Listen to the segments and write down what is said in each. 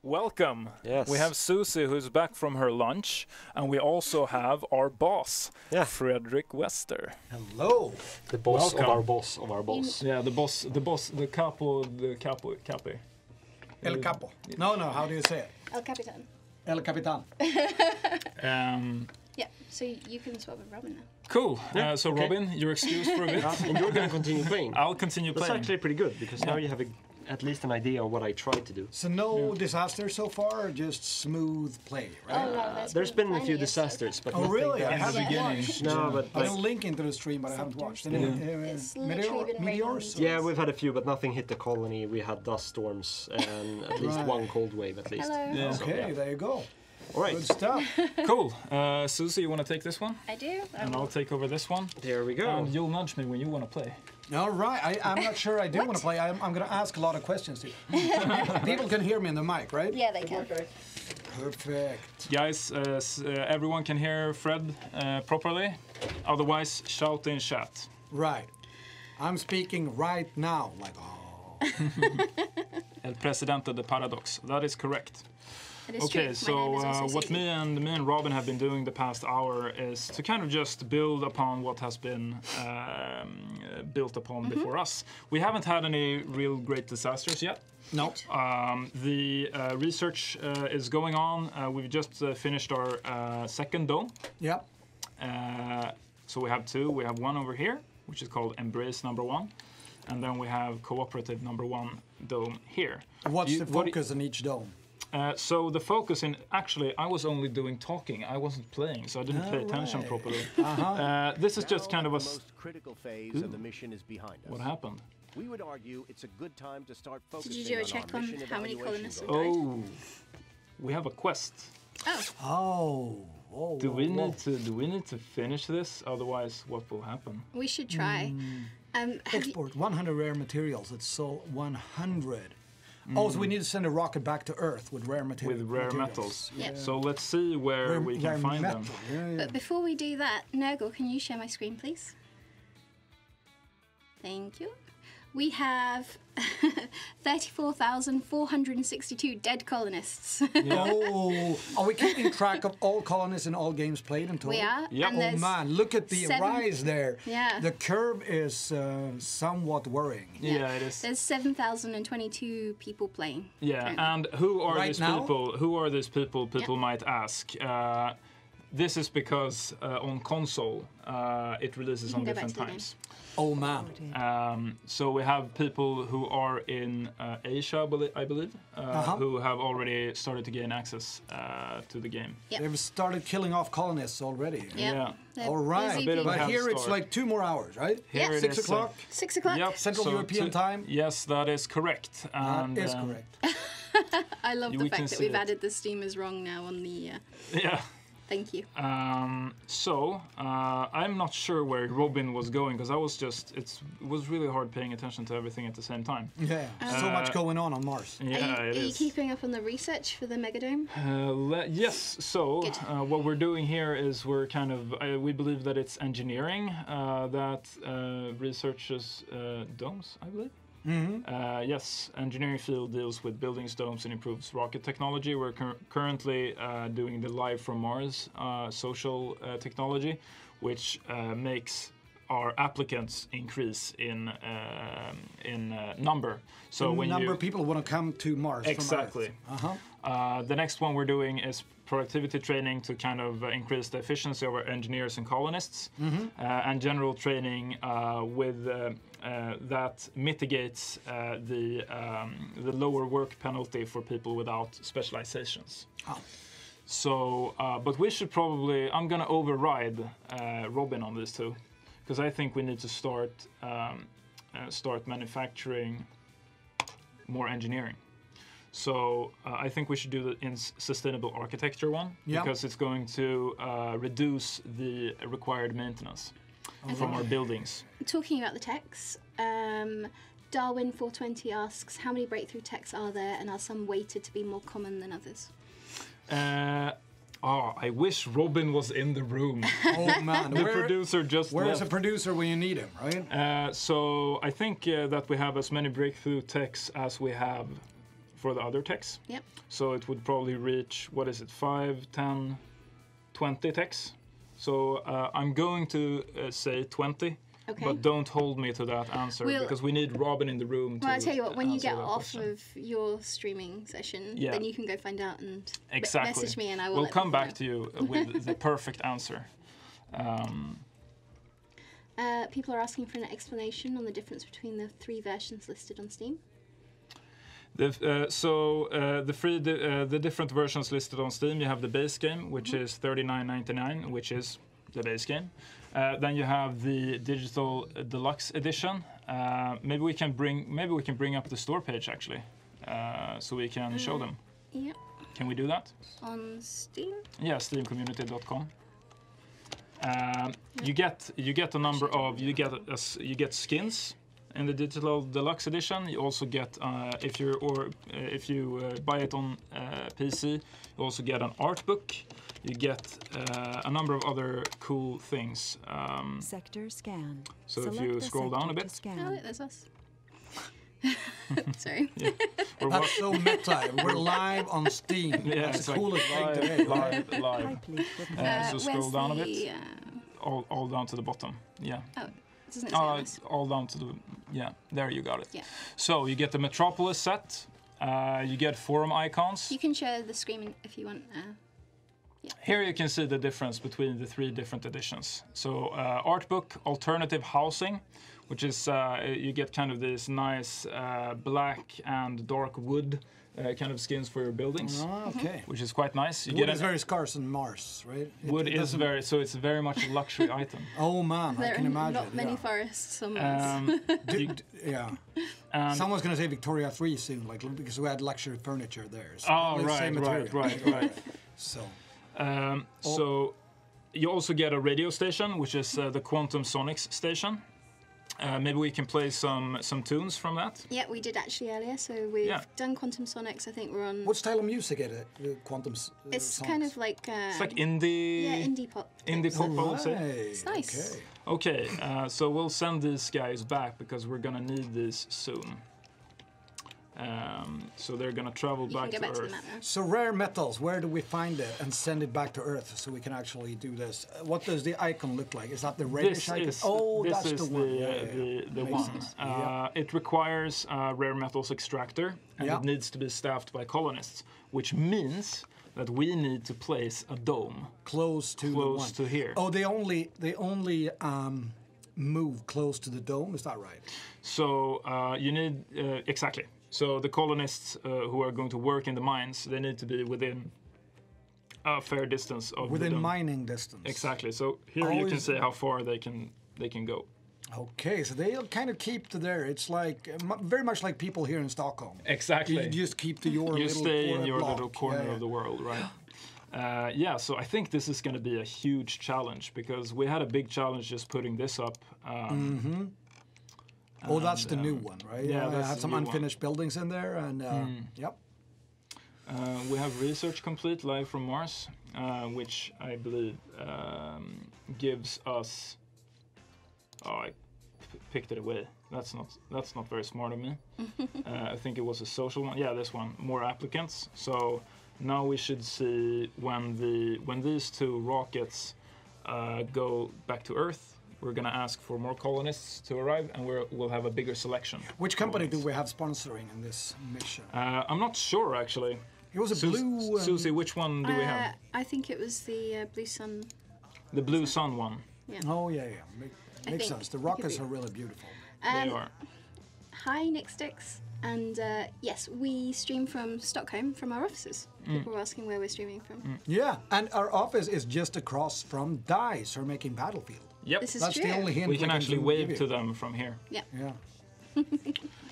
Welcome. Yes. We have Susie, who's back from her lunch, and we also have our boss, Frederick Wester. Hello. The boss Welcome. of our boss of our boss. Yeah, the boss, the capo. El Capo. No, how do you say it? El Capitan. El Capitan. Yeah, so you can swap with Robin now. Cool. So Robin, you're excused for a bit. And you're going to continue playing. I'll continue That's playing. actually pretty good, because now you have at least an idea of what I tried to do. So no disaster so far, just smooth play, right? Oh, no, There's been a few disasters, but nothing really? that- I haven't watched. No, but I like, will link into the stream, but I haven't watched. Any It's literally been meteors? raining. yeah, we've had a few, but nothing hit the colony. We had dust storms and at least one cold wave at least. Hello. Yeah. Okay, there you go. All right, Good stuff. Cool. Susie, you want to take this one? I do. And I'll take over this one. there we go. And you'll nudge me when you want to play. All right, I'm not sure I do want to play. I'm going to ask a lot of questions to you. People can hear me in the mic, right? Yeah, they can. Perfect. Guys, everyone can hear Fred properly. Otherwise, shout in chat. Right. I'm speaking right now, like, El Presidente de Paradox. That is correct. It is Okay, true. so My name is also what Susie. me and Robin have been doing the past hour is to kind of just build upon what has been built upon before us. We haven't had any real great disasters yet. no. The research is going on. We've just finished our second dome. Yeah. So we have two. We have one over here, which is called Embrace Number 1. And then we have Cooperative Number 1 dome here. What's the focus in each dome? So the focus in, actually, I was only doing talking. I wasn't playing, so I didn't pay attention Alright. properly. This is just kind of a... The most critical phase of the mission is behind us. What happened? We would argue it's a good time to start focusing Did you do a on check our on mission how many evaluation colonists goals. Oh, we have a quest. Oh, Oh. Do we need to finish this? Otherwise, what will happen? we should try. Have you, Export 100 rare materials. It's sold 100. Oh, so we need to send a rocket back to Earth with rare materials. With rare metals. Yeah. So let's see where we can find them. but before we do that, Nurgle, can you share my screen, please? Thank you. We have 34,462 dead colonists. Oh, are we keeping track of all colonists in all games played in total? We are. Yep. And Oh there's man, look at the 7 rise there. Yeah. The curve is somewhat worrying. Yeah, it is. There's 7,022 people playing. Yeah, currently. and who are Right these now? people? Who are these people? People might ask. This is because on console it releases on go back different to the times. Oh man. So we have people who are in Asia, I believe, who have already started to gain access to the game. Yep. They've started killing off colonists already. Yep. Yeah. They're All right. busy A bit of a people. But here it's start. like 2 more hours, right? Here it 6 is, o'clock? 6 o'clock? Yep. Central European time? Yes, that is correct. And, That is correct. I love We the can fact that see we've it. added the steam is wrong now on the... Yeah. thank you. I'm not sure where Robin was going because I was just, it was really hard paying attention to everything at the same time. Yeah. So much going on Mars. Yeah, are it you is. keeping up on the research for the Megadome? Yes, so Good. what we're doing here is we're kind of, we believe that it's engineering that researches domes, I believe. Yes, engineering field deals with buildings, domes, and improves rocket technology. We're currently doing the Live from Mars social technology, which makes our applicants increase in number. So when number you of people want to come to Mars exactly. from Earth. The next one we're doing is productivity training to kind of increase the efficiency of our engineers and colonists, and general training with that mitigates the lower work penalty for people without specializations. Oh. So, but we should probably, I'm gonna override Robin on this too, because I think we need to start manufacturing more engineering. So I think we should do the sustainable architecture one, because it's going to reduce the required maintenance from our buildings. Talking about the techs, Darwin 420 asks, how many breakthrough techs are there and are some weighted to be more common than others? I wish Robin was in the room. Oh man, The producer just where's left. a producer when you need him, right? So I think that we have as many breakthrough techs as we have for the other techs. Yep. So it would probably reach, what is it, 5, 10, 20 techs. So I'm going to say 20. Okay. But don't hold me to that answer because we need Robin in the room. Well, I'll tell you what, when you get off question. of your streaming session, Yeah. then you can go find out and Exactly. message me and I will We'll let come people back know. to you with the perfect answer. People are asking for an explanation on the difference between the 3 versions listed on Steam. The different versions listed on Steam, you have the base game, which is $39.99, which is the base game. Then you have the digital deluxe edition. Maybe we can bring up the store page actually, so we can show them. Yep. Can we do that? On Steam? Yeah, steamcommunity.com. You get a number of you get skins in the digital deluxe edition. You also get if you buy it on PC, you also get an art book. You get a number of other cool things. Sector scan. So if Select you the scroll down a sector bit. to scan. Oh, look, there's us. Sorry. Yeah. That's so meta. We're live on Steam. Yeah, That's it's the like coolest thing today. Right? live. Hyperlink with So scroll down a bit. The, All down to the bottom. Yeah. doesn't it say on this? All down to the there you got it. Yeah. So you get the Metropolis set. You get forum icons. You can share the screen if you want. Here you can see the difference between the 3 different editions. So art book, alternative housing, which is you get kind of this nice black and dark wood kind of skins for your buildings, Oh, okay. which is quite nice. You Wood get is very scarce on Mars, right? wood is very it's very much a luxury item. Oh man, I There can are imagine. not many yeah. forests on Mars. Yeah. And Someone's gonna say Victoria 3 soon, like because we had luxury furniture there. So oh probably the same material. right. So So you also get a radio station, which is the Quantum Sonics station. Maybe we can play some tunes from that. Yeah, we did actually earlier. So we've Yeah. done Quantum Sonics. I think we're on. what style of music is it? Quantum. It's songs? kind of like. It's like indie. Yeah, indie pop. Indie type pop, stuff. I would say. Right, It's nice. Okay. Okay, so we'll send these guys back because we're gonna need these soon. So they're gonna travel You back can to go back to the Earth. map now. So rare metals, where do we find it and send it back to Earth so we can actually do this? What does the icon look like? Is that the reddish icon? This That's is the one. Yeah, the Makes one. sense. Yeah. It requires a rare metals extractor, and Yeah. it needs to be staffed by colonists, which means that we need to place a dome Close to the one. close to here. Oh, they only move close to the dome. Is that right? So you need exactly. So the colonists who are going to work in the mines, they need to be within a fair distance of the Within dome. mining distance. Exactly. So here you can Always- say how far they can go. Okay, so they'll kind of keep to there. It's like very much like people here in Stockholm. Exactly. You just keep to your You little stay in your block. little corner Yeah, of the world, right? Yeah, so I think this is going to be a huge challenge because we had a big challenge just putting this up. Oh, that's the new one, right? yeah, I that's had the some new one. unfinished buildings in there, and yep. We have research complete live from Mars, which I believe gives us. Oh, I picked it away. That's not very smart of me. I think it was a social one. Yeah, this one. More applicants. So now we should see when these 2 rockets go back to Earth. We're gonna ask for more colonists to arrive, and we'll have a bigger selection. Which company do we have sponsoring in this mission? I'm not sure actually. It was a blue. Susie, which one do we have? I think it was the Blue Sun. The Blue Sun one. Oh yeah. Makes think sense. The it could rockets be. are really beautiful. They are. Hi, Nick Sticks. And yes, we stream from Stockholm, from our offices. People were asking where we're streaming from. Yeah, and our office is just across from Diaries, who are making Battlefield. Yep. This is That's true. the only hint We can actually wave give to you. them from here. Yeah. Yeah.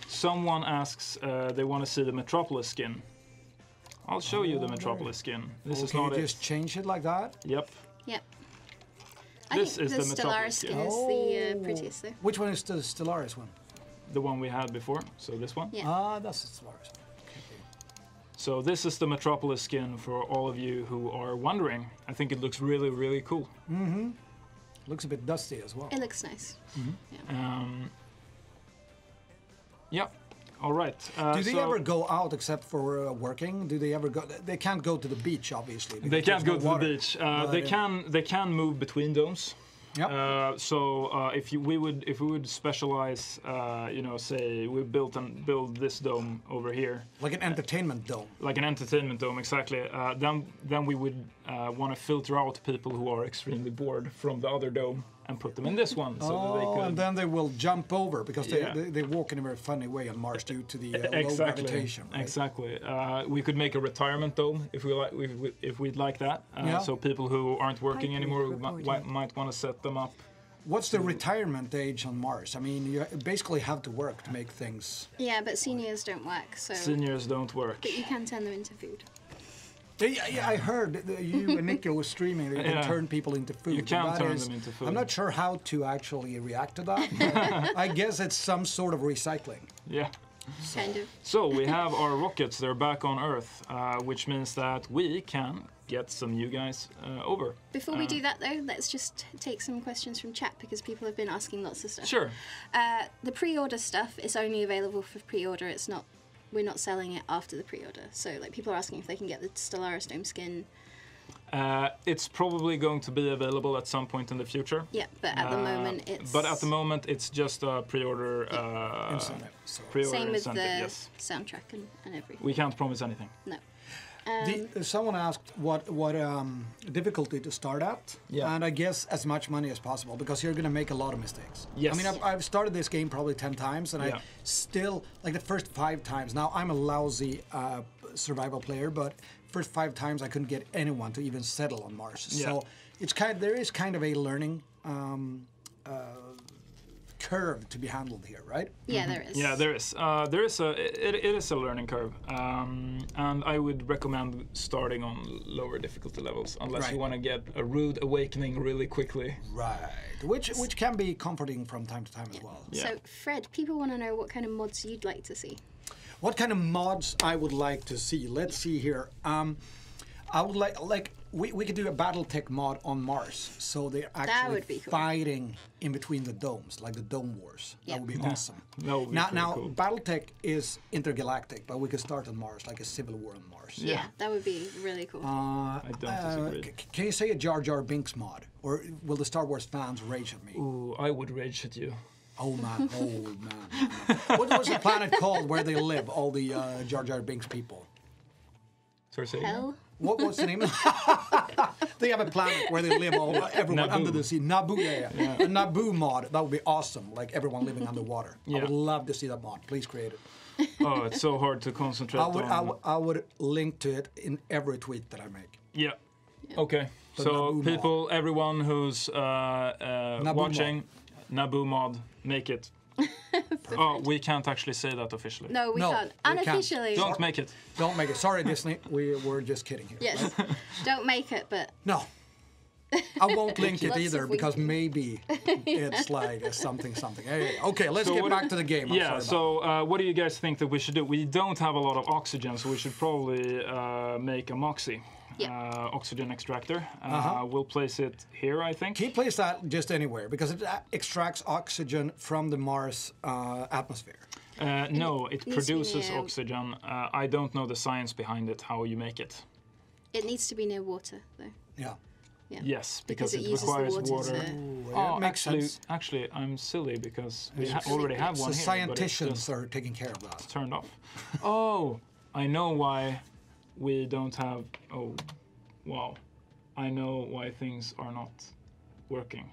Someone asks they want to see the Metropolis skin. I'll show you the there. Metropolis skin. This is Can not you it. just change it like that? Yep. Yep. I This think is the the Stellaris Metropolis skin skin. is the prettiest, though. Which one is the Stellaris one? The one we had before. So this one. Yeah. Ah, that's the Stellaris. So this is the Metropolis skin for all of you who are wondering. I think it looks really, really cool. Looks a bit dusty as well. It looks nice. Yeah. All right. Do they ever go out except for working? Do they ever go? They can't go to the beach, obviously. They can't go no to water. the beach. They can move between domes. Yep. If we would specialize, say we build this dome over here, Like an entertainment dome. like an entertainment dome, exactly. Then we would want to filter out people who are extremely bored from the other dome and put them in this one, so that they could. And then they will jump over because Yeah. they walk in a very funny way on Mars due to the low Exactly. gravitation. Right? Exactly. We could make a retirement dome if if we'd like that. Yeah. So people who aren't working Hybrid anymore reporting. might want to set them up. What's the retirement age on Mars? I mean, you basically have to work to make things. Yeah, but seniors don't work, so. Seniors don't work. But you can turn them into food. Yeah, I heard that you and Nico was streaming that you can Yeah. turn people into food. You can That turn them into food. I'm not sure how to actually react to that. But I guess it's some sort of recycling. Yeah. Kind of. So we have our rockets. They're back on Earth, which means that we can get some new guys over. Before we do that, though, let's just take some questions from chat because people have been asking lots of stuff. Sure. The pre-order stuff is only available for pre-order. It's not. We're not selling it after the pre-order. So, like, people are asking if they can get the Stellaris Dome skin. It's probably going to be available at some point in the future. Yeah, but at the moment, it's. But at the moment, it's just a pre-order. Incentive. So. Pre-order Same with incentive. the Yes. soundtrack and everything. We can't promise anything. No. Someone asked what difficulty to start at, Yeah. and I guess as much money as possible because you're going to make a lot of mistakes. Yes. I mean, I've started this game probably 10 times, and Yeah. I still, like the first 5 times, now I'm a lousy survival player, but first 5 times I couldn't get anyone to even settle on Mars. Yeah. So there is kind of a learning curve to be handled here, right? Yeah, there is. Yeah, there is. It is a learning curve, and I would recommend starting on lower difficulty levels unless you Right. want to get a rude awakening really quickly. Right. Which can be comforting from time to time as well. Yeah. So, Fred, people want to know what kind of mods you'd like to see. What kind of mods I would like to see? Let's see here. I would like we could do a BattleTech mod on Mars, so they're actually would be cool. fighting in between the domes, like the Dome Wars. Yeah. That would be awesome. That would be now, pretty now cool. BattleTech is intergalactic, but we could start on Mars, like a civil war on Mars. Yeah, that would be really cool. I don't disagree. Can you say a Jar Jar Binks mod, or will the Star Wars fans rage at me? Ooh, I would rage at you. Oh man, oh man. What was the planet called where they live? All the Jar Jar Binks people. Sorry, say again? Hell? What was the name? They have a planet where they live, everyone Naboo. under the sea. Naboo, yeah. A Naboo mod, that would be awesome. Like everyone living underwater. I Yeah. would love to see that mod. Please create it. Oh, it's so hard to concentrate on. I would link to it in every tweet that I make. Yeah. Okay. The So Naboo people, everyone who's watching, mod. Naboo mod, make it. Oh, we can't actually say that officially. No, we No, can't. we can't. Unofficially. Don't make it. Don't make it. Sorry, Disney. We're just kidding here. Yes. Don't make it, but No. I won't link it Lots either of because winking. maybe it's like a something. Hey, okay, let's So get what- back to the game. I'm Yeah, sorry so what do you guys think that we should do? We don't have a lot of oxygen, so we should probably make a Moxie. Yeah. Oxygen extractor. Uh-huh. We'll place it here, I think. Can you place that just anywhere? Because it extracts oxygen from the Mars atmosphere. No, it needs to be produces near- oxygen. I don't know the science behind it, how you make it. it needs to be near water, though. Yeah. Yeah. Yes, Because because it it uses requires the water water. to. Well, Oh, it makes sense. actually, I'm silly because we already have So one here, but it's scientists just are taking care of that. turned off. Oh, I know why we don't have. Oh, wow. I know why things are not working.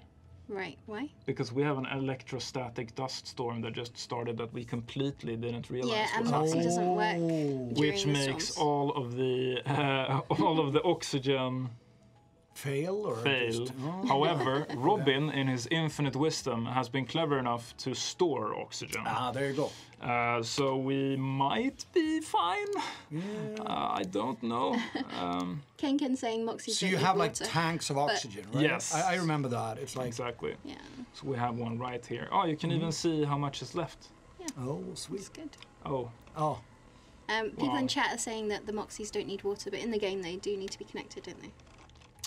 Right, why? Because we have an electrostatic dust storm that just started that we completely didn't realize Yeah, and was Moxie happening. doesn't work Oh. during Which the makes storms. all of the oxygen Fail or fail. just- oh. However, Robin, in his infinite wisdom, has been clever enough to store oxygen. There you go. So we might be fine. I don't know. Ken saying Moxie. So you have like tanks of oxygen, right? Yes. I remember that. It's like, Exactly. Yeah, So we have one right here. Oh, you can even see how much is left. oh, it's sweet. good. Oh, Oh, People Wow. in chat are saying that the Moxies don't need water, but in the game they do need to be connected, don't they?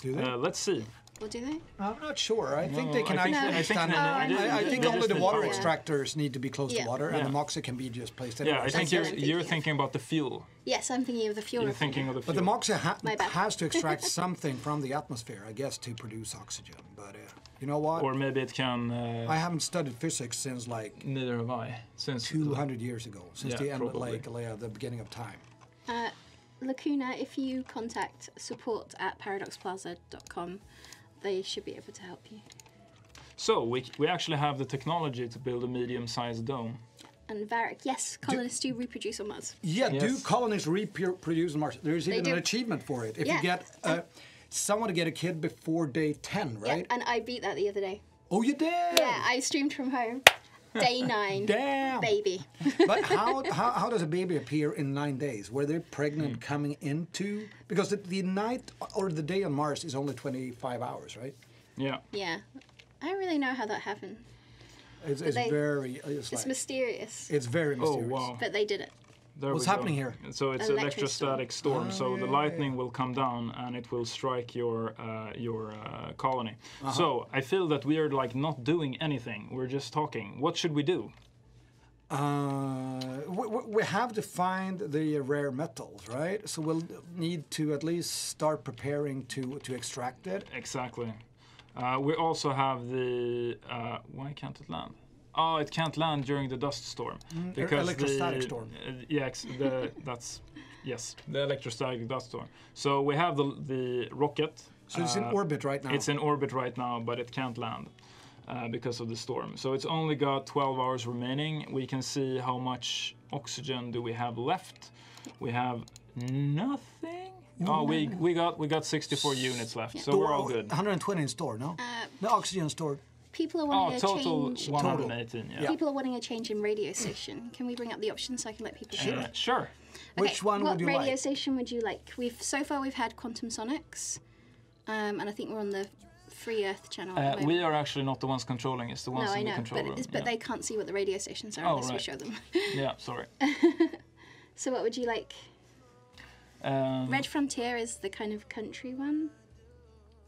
do they? let's see. Or do they? I'm not sure. I think No, they can I think- actually I think stand. they- I think they only just the need water power. extractors need to be close Yeah. to water, Yeah. and the moxa can be just placed Yeah, anywhere. I think That's what I'm you're thinking of. thinking about the fuel. Yes, I'm thinking of the fuel. You're refinery. thinking of the But fuel. the moxa My bad. has to extract something from the atmosphere, I guess, to produce oxygen. But you know what? Or maybe it can. I haven't studied physics since like Neither have I. Since 200 years ago, since Yeah, the end, probably. the beginning of time. Lacuna, if you contact support@paradoxplaza.com, they should be able to help you. So we actually have the technology to build a medium-sized dome. And Varric, yes, colonists do reproduce on Mars. Yeah, do Yes. colonists reproduce on Mars? There's even do. an achievement for it. If Yeah. you get someone to get a kid before day 10, right? Yeah, and I beat that the other day. Oh, you did? Yeah, I streamed from home. Day 9. Damn. Baby. But how does a baby appear in 9 days? Were they pregnant coming into? Because the night or the day on Mars is only 25 hours, right? Yeah. Yeah. I don't really know how that happened. It's they- very. It's like, mysterious. it's very Oh mysterious. wow. But they did it. There What's we go. happening here? So it's An electrostatic storm. So the lightning will come down and it will strike your colony. So I feel that we are like not doing anything. We're just talking. What should we do? We have to find the rare metals, right? So we'll need to at least start preparing to extract it. Exactly. We also have the. Why can't it land? Oh, it can't land during the dust storm electrostatic storm. Yeah, that's yes, the electrostatic dust storm. So we have the rocket. So it's in orbit right now. It's in orbit right now, but it can't land because of the storm. So it's only got 12 hours remaining. We can see how much oxygen do we have left. We have nothing. Oh, we got 64 units left, so we're all good. 120 in store, no? The oxygen stored. People are Oh, wanting a total change. 118. Yeah. People are wanting a change in radio station. Can we bring up the options so I can let people know? Sure. Which one what would you radio like? station would you like? So far we've had Quantum Sonics, and I think we're on the Free Earth channel. At the moment. We are actually not the ones controlling. It's the ones No, I in the know, control but, room. but they can't see what the radio stations are Oh, unless we right. show them. Yeah, sorry. So what would you like? Um, Red Frontier is the kind of country one.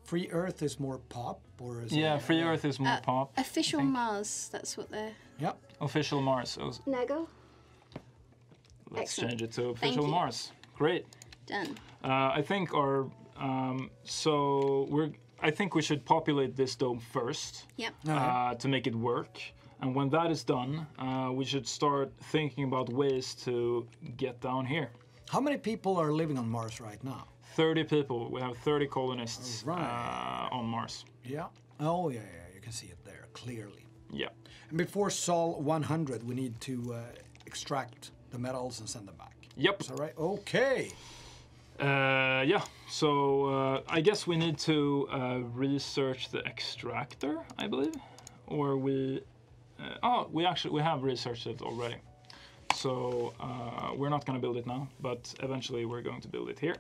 Free Earth is more pop, or is yeah, it? Free Earth is more pop. Official think. Mars, that's what they're... Yep. Official Mars. Oh, Nago? let's Excellent. change it to Thank Official you. Mars. Great. Done. I think our I think we should populate this dome first Yep. to make it work. And when that is done, we should start thinking about ways to get down here. How many people are living on Mars right now? 30 people. We have 30 colonists Right. on Mars. Yeah. Oh, yeah. You can see it there clearly. Yeah. And before Sol 100, we need to extract the metals and send them back. Yep. Is that right? Okay. Yeah. So I guess we need to research the extractor, I believe, or we. We have researched it already. So we're not going to build it now, but eventually we're going to build it here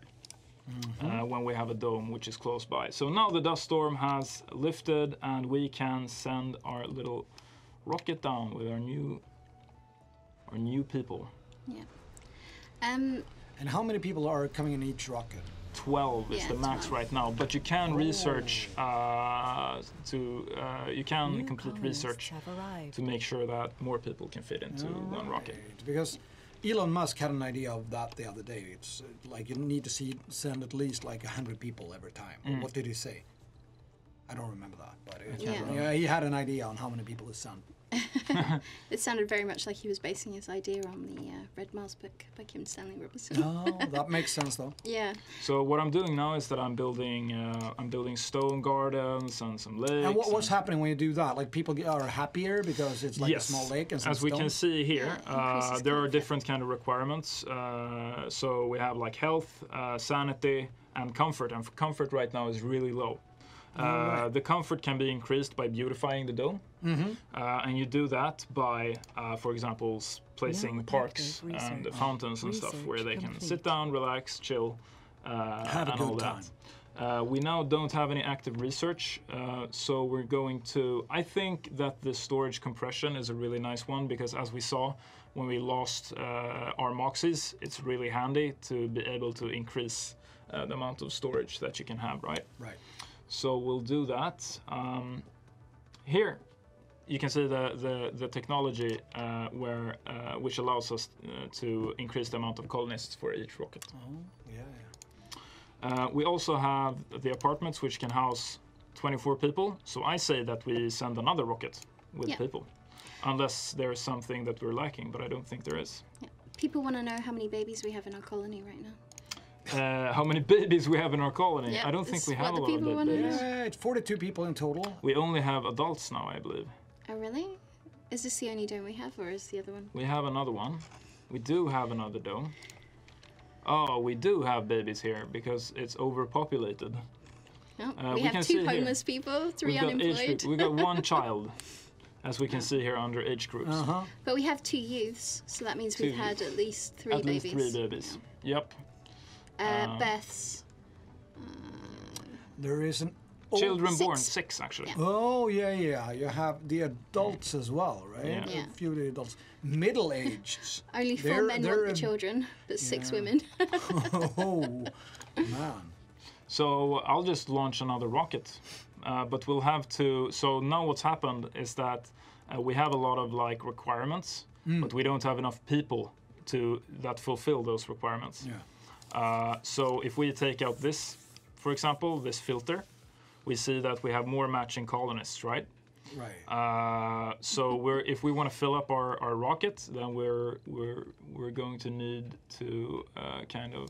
when we have a dome which is close by. So now the dust storm has lifted and we can send our little rocket down with our new people. Yeah. And how many people are coming in each rocket? 12 is Yeah, the max 12. right now, but you can research you can New complete colonists research have arrived. to make sure that more people can fit into one rocket. Right, because Elon Musk had an idea of that the other day. It's like you need to send at least like 100 people every time. What did he say? I don't remember that, but Yeah. he had an idea on how many people he sent. It sounded very much like he was basing his idea on the Red Mars book by Kim Stanley Robinson. Oh, that makes sense though. Yeah. So what I'm doing now is that I'm building stone gardens and some lakes. And what's happening when you do that? Like people are happier because it's like a small lake and some as we can stone? see here, Yeah, increases there are comfort. different kind of requirements. So we have like health, sanity, and comfort. And comfort right now is really low. The comfort can be increased by beautifying the dome, and you do that by, for example, placing Now parks active and research. fountains and stuff where they can Research sit down, relax, chill, Have a and all good that. We now don't have any active research, so we're going to. I think that the storage compression is a really nice one because, as we saw when we lost our Moxies, it's really handy to be able to increase the amount of storage that you can have, right? Right. So we'll do that. Here, you can see the technology which allows us to increase the amount of colonists for each rocket. Oh, yeah. We also have the apartments, which can house 24 people. So I say that we send another rocket with people, unless there is something that we're lacking, but I don't think there is. Yeah. People want to know how many babies we have in our colony right now. How many babies we have in our colony? Yeah, I don't think we have a the lot of people wanna babies. know. Yeah, it's 42 people in total. We only have adults now, I believe. Oh, really? Is this the only dome we have, or is the other one? We have another one. We do have another dome. Oh, we do have babies here because it's overpopulated. No, we we can have see 2 here. homeless people, 3 We've got unemployed. we got 1 child, as we can see here under age groups. Uh-huh. But we have 2 youths, so that means we've 2 had at least 3 At babies. least 3 babies. Yep. Beths. There is an... Children 6. born, 6 actually. Yeah. Oh, yeah. You have the adults as well, right? Yeah. Yeah. A few of the adults. Middle-aged. Only 4 men want the children, but 6 women. Oh, man. So I'll just launch another rocket, but we'll have to. So now what's happened is that we have a lot of like requirements, but we don't have enough people that fulfill those requirements. Yeah. So if we take out this, for example, this filter, we see that we have more matching colonists, right? Right. So if we want to fill up our rocket, then we're going to need to kind of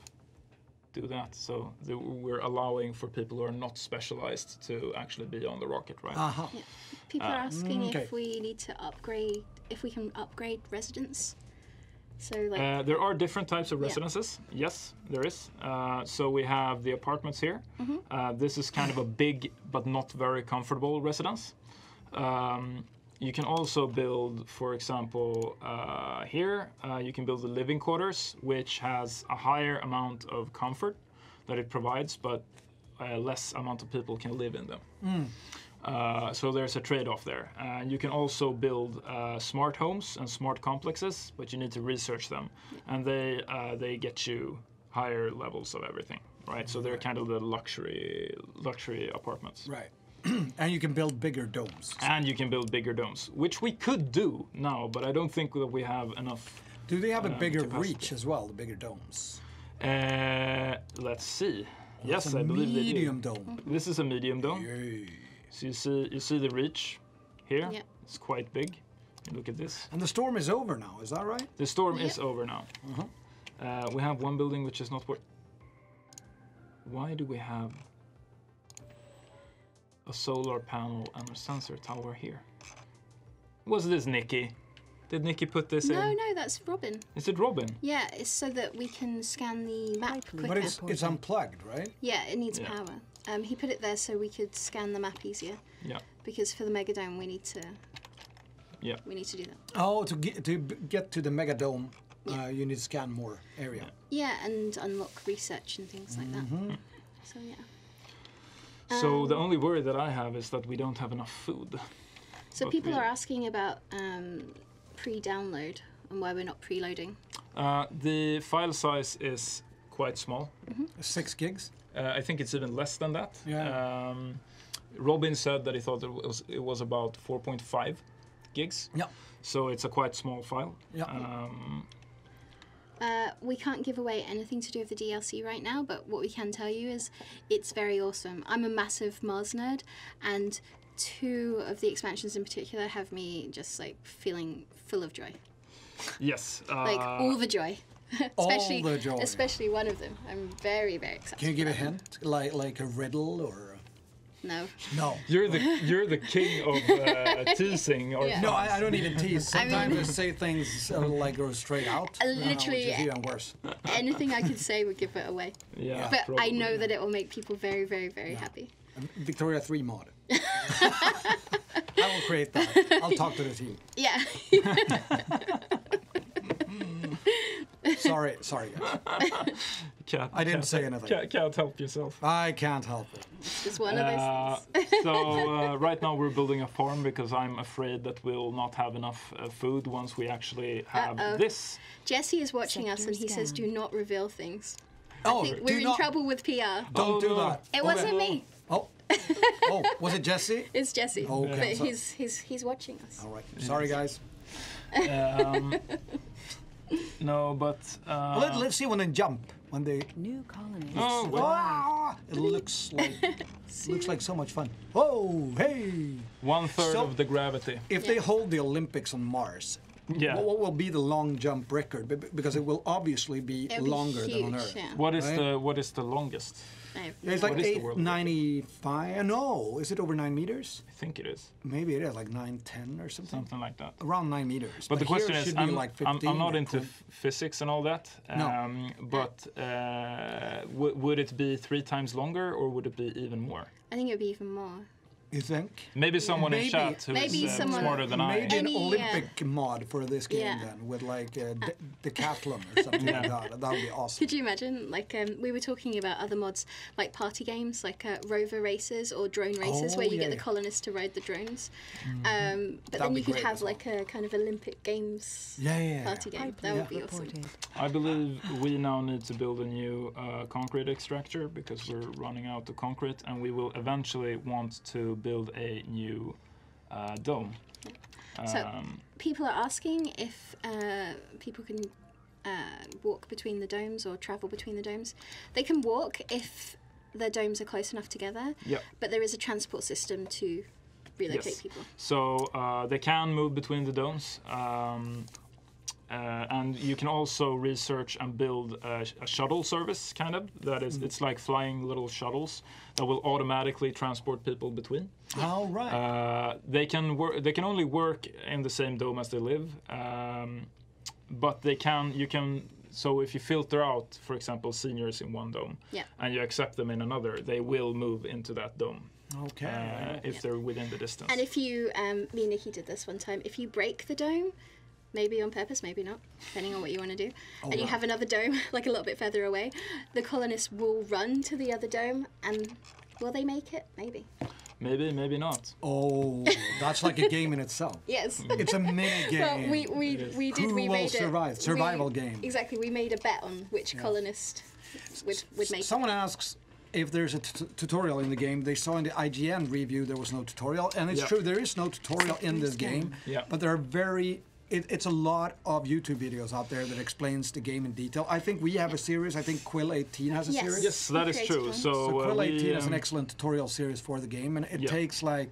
do that. So we're allowing for people who are not specialized to actually be on the rocket, right? Uh-huh. Yeah. People are asking okay. if we need to upgrade, if we can upgrade residents. So like, There are different types of residences. Yes, there is. So we have the apartments here. This is kind of a big but not very comfortable residence. You can also build, for example, here, you can build the living quarters, which has a higher amount of comfort that it provides, but less amount of people can live in them. So there's a trade-off there. You can also build smart homes and smart complexes, but you need to research them, and they get you higher levels of everything, right? So they're kind of the luxury apartments. Right. And you can build bigger domes. And you can build bigger domes, which we could do now, but I don't think that we have enough. Do they have a bigger capacity. reach as well, the bigger domes? Let's see. Yes, It's a I believe they do. medium dome. This is a medium dome. Yay. So you see the reach here. Yeah. It's quite big. Look at this. And the storm is over now, is that right? The storm is over now. We have one building which is not working. Why do we have a solar panel and a sensor tower here? Was this Nikki? Did Nikki put this in? no, that's Robin. Is it Robin? Yeah, it's so that we can scan the map quicker. But it's unplugged, right? Yeah, it needs Yeah. power. He put it there so we could scan the map easier. Yeah. Because for the megadome, we need to. Yeah. We need to do that. Oh, to get to the mega dome, you need to scan more area. Yeah, and unlock research and things like that. So yeah. So the only worry that I have is that we don't have enough food. So But people we- are asking about pre-download and why we're not preloading. The file size is quite small. 6 gigs? I think it's even less than that. Yeah. Robin said that he thought it was about 4.5 gigs. Yeah. So it's a quite small file. Yeah. We can't give away anything to do with the DLC right now, but what we can tell you is it's very awesome. I'm a massive Mars nerd, and 2 of the expansions in particular have me just like feeling full of joy. Yes. Like all the joy. All especially, the joy. Especially one of them. I'm very, very excited. Can you give a about them. hint? Like a riddle or... No. No. You're the king of teasing. Or Yeah. No, I don't even tease. I mean- Sometimes I say things like go straight out. Literally- Which is even worse. Anything I could say would give it away. Yeah. But I probably. know that it will make people very, very, very happy. Victoria 3 mod. I will create that. I'll talk to the team. Yeah. Sorry guys. I didn't say anything. Can't help yourself. I can't help it. It's just one of those things. So right now we're building a farm because I'm afraid that we'll not have enough food once we actually have this. Jesse is watching us Sector and he says, scan. do not reveal things. Oh, I think do we're in not- trouble with PR. Don't Oh, do no. that. It Okay. wasn't me. Oh, Oh, was it Jesse? It's Jesse. Oh, okay. But So- he's watching us. All right. Sorry, guys. No, but Well, let's see when they jump. When they. New colonists. Oh, well, Ah, it looks like so much fun. Oh, hey! 1/3 So- of the gravity. If they hold the Olympics on Mars, Yeah. what will be the long jump record? Because it will obviously be It'll be longer than on huge, Earth. yeah. What is the longest? I have It's no like What is the world record? 895. No, is it over 9 meters? I think it is Maybe it is like 910 or something. something like that. Around 9 meters. But the here question it is, should be like 15 I'm not or into 20. physics and all that. No. But would it be 3 times longer, or would it be even more? I think it would be even more. You think? Maybe someone in Maybe- chat who Maybe is someone- smarter than I. Maybe an Any, Olympic mod for this game yeah. then, with like decathlon or something like that. That would be awesome. Could you imagine? Like we were talking about other mods, like party games, like rover races or drone races, Oh, where you yeah, get the yeah. colonists to ride the drones. But That'd then be you could great have as well. like a kind of Olympic Games Yeah. party game. Pipe That would be reported. awesome. I believe we now need to build a new concrete extractor because we're running out of concrete, and we will eventually want to build a new dome. So people are asking if people can walk between the domes or travel between the domes. They can walk if their domes are close enough together, Yep. but there is a transport system to relocate Yes. people. So they can move between the domes, and you can also research and build a shuttle service, kind of. That is, it's like flying little shuttles that will automatically transport people between. All right. They can work. They can only work in the same dome as they live, but they can. You can. So if you filter out, for example, seniors in one dome, Yeah. and you accept them in another, they will move into that dome. Okay. If they're within the distance. And if you, me and Nikki did this one time, if you break the dome, maybe on purpose, maybe not, depending on what you want to do, and you have another dome, like a little bit further away, the colonists will run to the other dome, and will they make it? Maybe. Maybe, maybe not. Oh, that's like a game in itself. Yes. It's a mini game. Well, we did. Who We will made survive? Survival game. Exactly. We made a bet on which colonist would make Someone asks if there's a tutorial in the game. They saw in the IGN review there was no tutorial, and it's Yeah. true, there is no tutorial in this game. Yeah. But there are it's a lot of YouTube videos out there that explains the game in detail. I think we have a series. I think Quill 18 has a Yes. series. Yes, that is Created true. one. So, So Quill 18 is an we, excellent tutorial series for the game, and it Yeah. takes like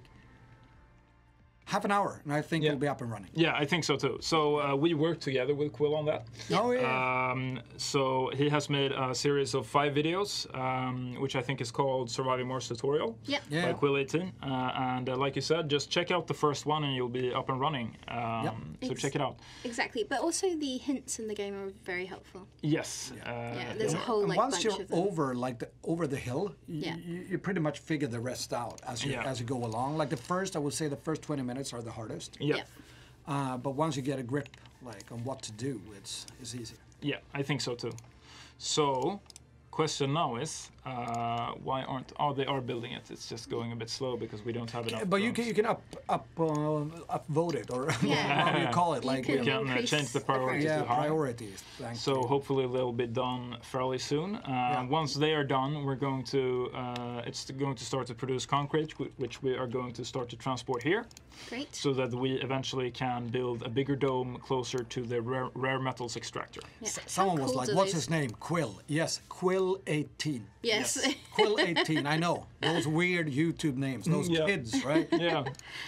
half an hour, and I think Yeah. it'll be up and running. yeah, I think so too. So we worked together with Quill on that. Oh yeah. So he has made a series of 5 videos, which I think is called Surviving Mars Tutorial Yep. Yeah. by Quill 18. And like you said, just check out the first one and you'll be up and running. So check it out. Exactly. But also the hints in the game are very helpful. Yes. Yeah. There's a whole And like once bunch you're of them. over the hill, Yeah. you pretty much figure the rest out as you go along. Like I would say the first 20 minutes are the hardest. Yeah. Yeah. But once you get a grip like on what to do, it's easier. Yeah, I think so too. So, question now is, why aren't? Oh, they are building it. It's just going a bit slow because we don't have enough. But you drones. can upvote it, or Yeah. how do you call it? You like can We can increase change the priority yeah, to high. priorities. Thank So you. hopefully they'll be done fairly soon. Once they are done, we're going to it's going to start to produce concrete, which we are going to start to transport here, Great. so that we eventually can build a bigger dome closer to the rare metals extractor. Yeah. Someone How was cool like, do "What's those- his name? Quill." Yes, Quill 18. Yes. Quill 18. I know those weird YouTube names. Those Yeah. kids, right? Yeah,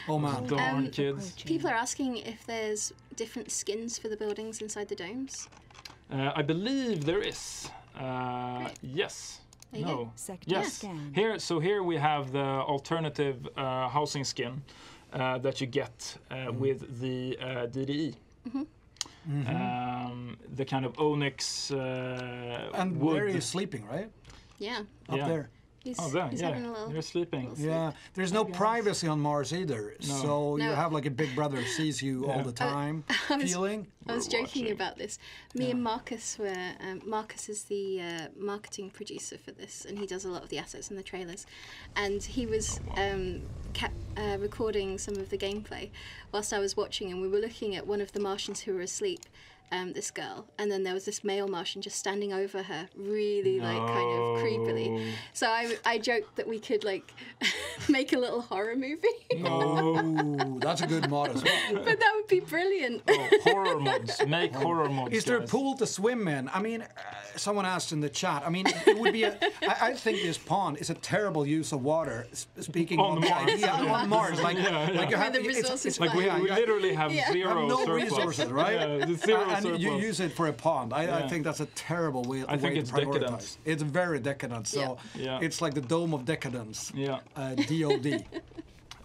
Oh man. darn kids. People are asking if there's different skins for the buildings inside the domes. I believe there is. Yes. There you No. go. Sector Yes. scan. Here we have the alternative housing skin that you get with the DDE. The kind of onyx And wood. there he is sleeping, right? Yeah. Up Yeah. there. He's, Oh, there, he's yeah. having a little. You're sleeping. little Yeah, there's no privacy on Mars either, so you No. have like a big brother sees you all the time, feeling. I was We're joking watching. about this. Me and Marcus were. Marcus is the marketing producer for this, and he does a lot of the assets and the trailers. And he was recording some of the gameplay whilst I was watching, and we were looking at one of the Martians who were asleep. This girl, and then there was this male Martian just standing over her, really like kind of creepily. So I joked that we could like make a little horror movie. Oh, that's a good mod as well. But that would be brilliant. Oh, horror mods. Make horror mods. Is there a guys. pool to swim in? I mean, someone asked in the chat. I mean, it would be I think this pond is a terrible use of water. Speaking On of the Mars. idea on Mars, like you have Where the resources Like we literally have Yeah. zero have no surplus. resources, right? Yeah, the zero and surplus. you use it for a pond. I think that's a terrible way, I think way it's to prioritize. decadent. It's very decadent. So Yeah. it's like the dome of decadence. Yeah. DOD.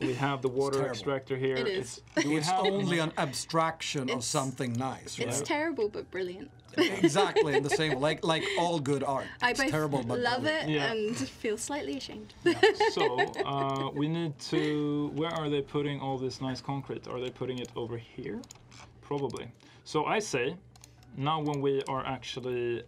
We have the water terrible. extractor here. It is. Do we It's have only an abstraction of It's- something nice, right? It's terrible but brilliant. Exactly in the same like all good art. I It's both terrible but love brilliant. it Yeah. and feel slightly ashamed. So we need to. Where are they putting all this nice concrete? Are they putting it over here? Probably. So I say, now when we are actually,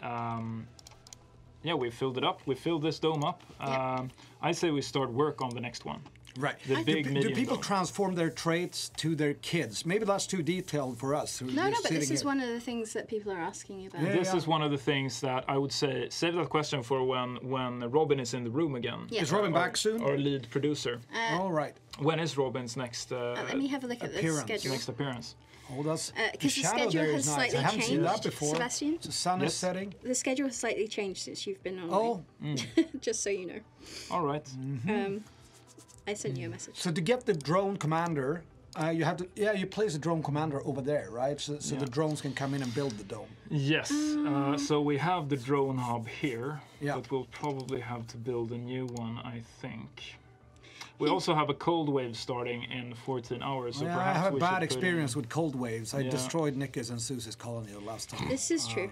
we filled it up. We filled this dome up. I say we start work on the next one. Right. The big do medium people dome. transform their traits to their kids? Maybe that's too detailed for us. who No, just no, but this sitting is here. one of the things that people are asking about. Yeah. This is one of the things that I would say save that question for when Robin is in the room again. Yeah. Is Robin back soon? Our lead producer. All right. When is Robin's next Let me have a look at the appearance. schedule. next appearance? Oh, that's Because the shadow schedule there has is nice. slightly I haven't seen that changed, before. Sebastian. The sun Yes. is setting. The schedule has slightly changed since you've been on. Oh, Just so you know. All right. I sent you a message. so to get the drone commander, you have to you place the drone commander over there, right? So the drones can come in and build the dome. Yes. So we have the drone hub here, Yeah. but we'll probably have to build a new one, I think. We also have a cold wave starting in 14 hours, so Yeah, I perhaps have a we bad should put experience with cold waves. I Yeah. destroyed Nikki's and Susie's colony the last time. This is true.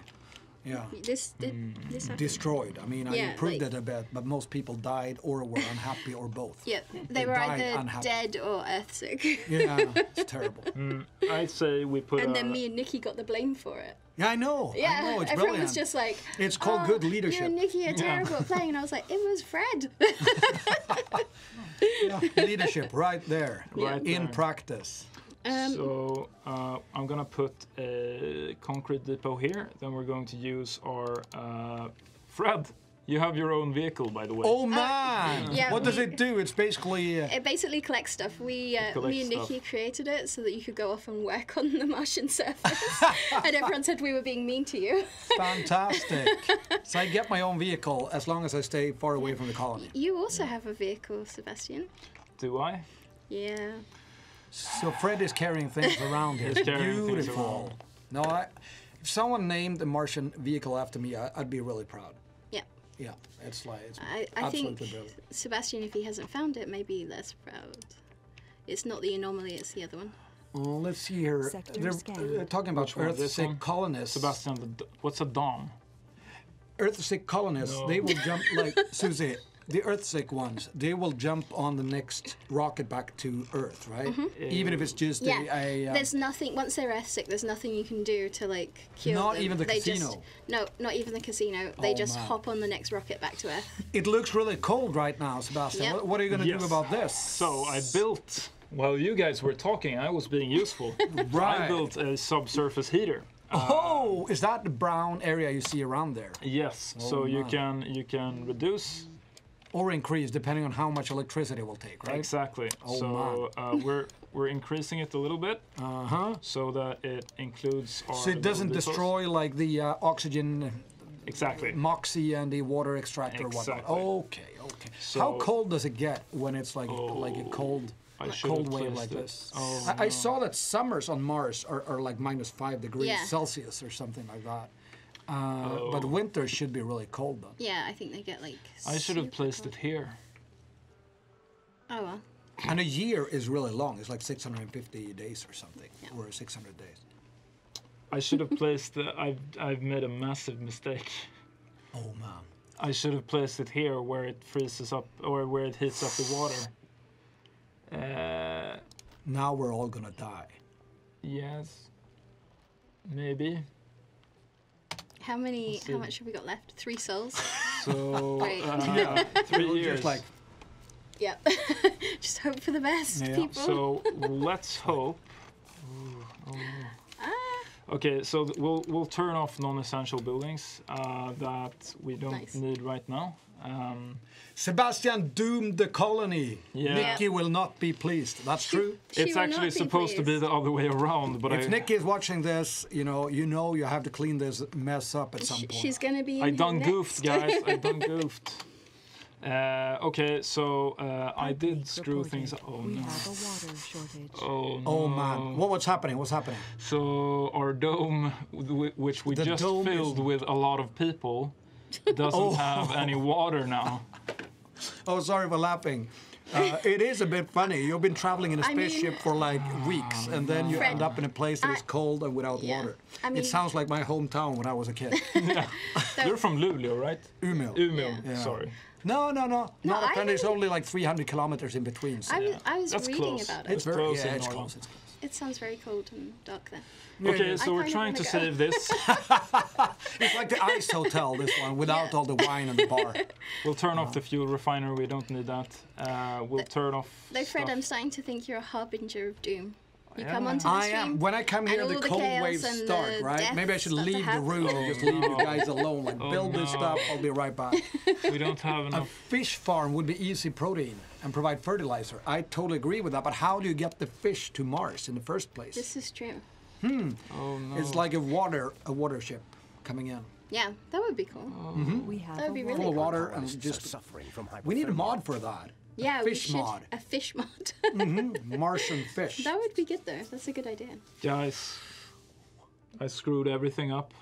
Yeah. This happened. Destroyed. I mean, I Yeah, improved like- it a bit, but most people died or were unhappy or both. Yeah, they They were died either unhappy. dead or earthsick. Yeah, it's terrible. I'd say we put And then me and Nikki got the blame for it. Yeah, I know. Yeah, I know. It's everyone brilliant. was just like, It's called "Oh, good You leadership. and Nikki are terrible at playing. And I was like, it was Fred. Yeah, leadership right there, Right in there. practice. So I'm gonna put a concrete depot here. Then we're going to use our Fred. You have your own vehicle, by the way. Oh man! yeah, What does we- it do? It's basically. It basically collects stuff. Me and collects Nikki stuff. created it so that you could go off and work on the Martian surface. And everyone said we were being mean to you. Fantastic. So I get my own vehicle as long as I stay far away from the colony. You also have a vehicle, Sebastian. Do I? Yeah. So Fred is carrying things around here. He's carrying things Beautiful. around. No, if someone named a Martian vehicle after me, I'd be really proud. Yeah. Yeah, it's like it's I think absolutely brilliant. Sebastian, if he hasn't found it, maybe less proud. It's not the anomaly, it's the other one. Let's see here. Sector They're scan. talking about Which one? This Earth-sick one? colonists. Sebastian, what's a dom? Earth-sick colonists, No. they will jump like Susie. The Earth-sick ones, they will jump on the next rocket back to Earth, right? Even if it's just Mm-hmm. Yeah. a There's nothing, once they're Earthsick, there's nothing you can do to, like, cure Not them. even the They casino? Just, no, not even the casino. They Oh, just man. hop on the next rocket back to Earth. It looks really cold right now, Sebastian. Yep. What are you going to Yes. do about this? So I built, while you guys were talking, I was being useful. I Right. built a subsurface heater. Oh, is that the brown area you see around there? Yes, so Oh, you man. can reduce Or increase, depending on how much electricity it will take, right? exactly. Oh, So we're increasing it a little bit Uh-huh. so that it includes our So it doesn't ability source. destroy, like, the oxygen Exactly. moxie and the water extractor or whatnot. Exactly. Okay, okay. So- How cold does it get when it's like a Oh, cold I should cold have wave placed like it. this? Oh, I saw that summers on Mars are like -5 degrees Yeah. Celsius or something like that. Oh. But winter should be really cold then. Yeah, I think they get, like, I should have super placed cold. it here. Oh, well. And a year is really long. It's like 650 days or something, or 600 days. I should have placed. I've made a massive mistake. Oh man. I should have placed it here where it freezes up or where it heats up the water. Now we're all gonna die. Yes. Maybe. How see. much have we got left? 3 souls? So Right. 3 years. Just like Yep. Just hope for the best, Yeah. people. So let's hope. Okay, so we'll turn off non-essential buildings that we don't Nice. need right now. Sebastian doomed the colony. Yeah. Nikki will not be pleased. That's true. She It's will actually not be supposed to be pleased. the other way around, but If Nikki is watching this, you know you have to clean this mess up at some point. She's gonna be. I in done here goofed, next. guys. I done goofed. Okay, so I did screw things up. Oh We no. have a water shortage. Oh no. Oh man, what's happening? What's happening? So our dome, which we The just dome filled is- with a lot of people, doesn't have any water now. Oh, sorry for laughing. It is a bit funny. You've been traveling in a I mean- spaceship for like weeks, and then you Fred, end up in a place that is cold and without yeah. water. I mean- It sounds like my hometown when I was a kid. You're from Luleå, right? Umeå. Umeå. Yeah. Sorry. No. Not I a friend. It's really- only like 300 kilometers in between. So I was That's reading close. about it. It's close in it's Norway. close. It's close. It sounds very cold and dark there. Okay, I so we're kind of trying to wanna go. save this. It's like the ice hotel, this one, without all the wine and the bar. We'll turn off the fuel refiner. We don't need that. We'll turn off. Though, Fred, stuff. I'm starting to think you're a harbinger of doom. You Yeah. come onto the I stream. am. When I come here, and the all the cold chaos waves and start, the right? Maybe I should deaths that leave the happen. room and just leave you guys alone. Like, build this no. stuff, I'll be right back. We don't have A enough. fish farm would be easy protein and provide fertilizer. I totally agree with that, but how do you get the fish to Mars in the first place? This is true. Oh no. It's like a water ship coming in. Yeah, that would be cool. We have That would a be water really Full of cool. water and Colonists are just... suffering from We need a hypothermia. mod for that. Yeah, fish we should. mod. A fish mod. Martian fish. That would be good though. That's a good idea. Guys, I screwed everything up.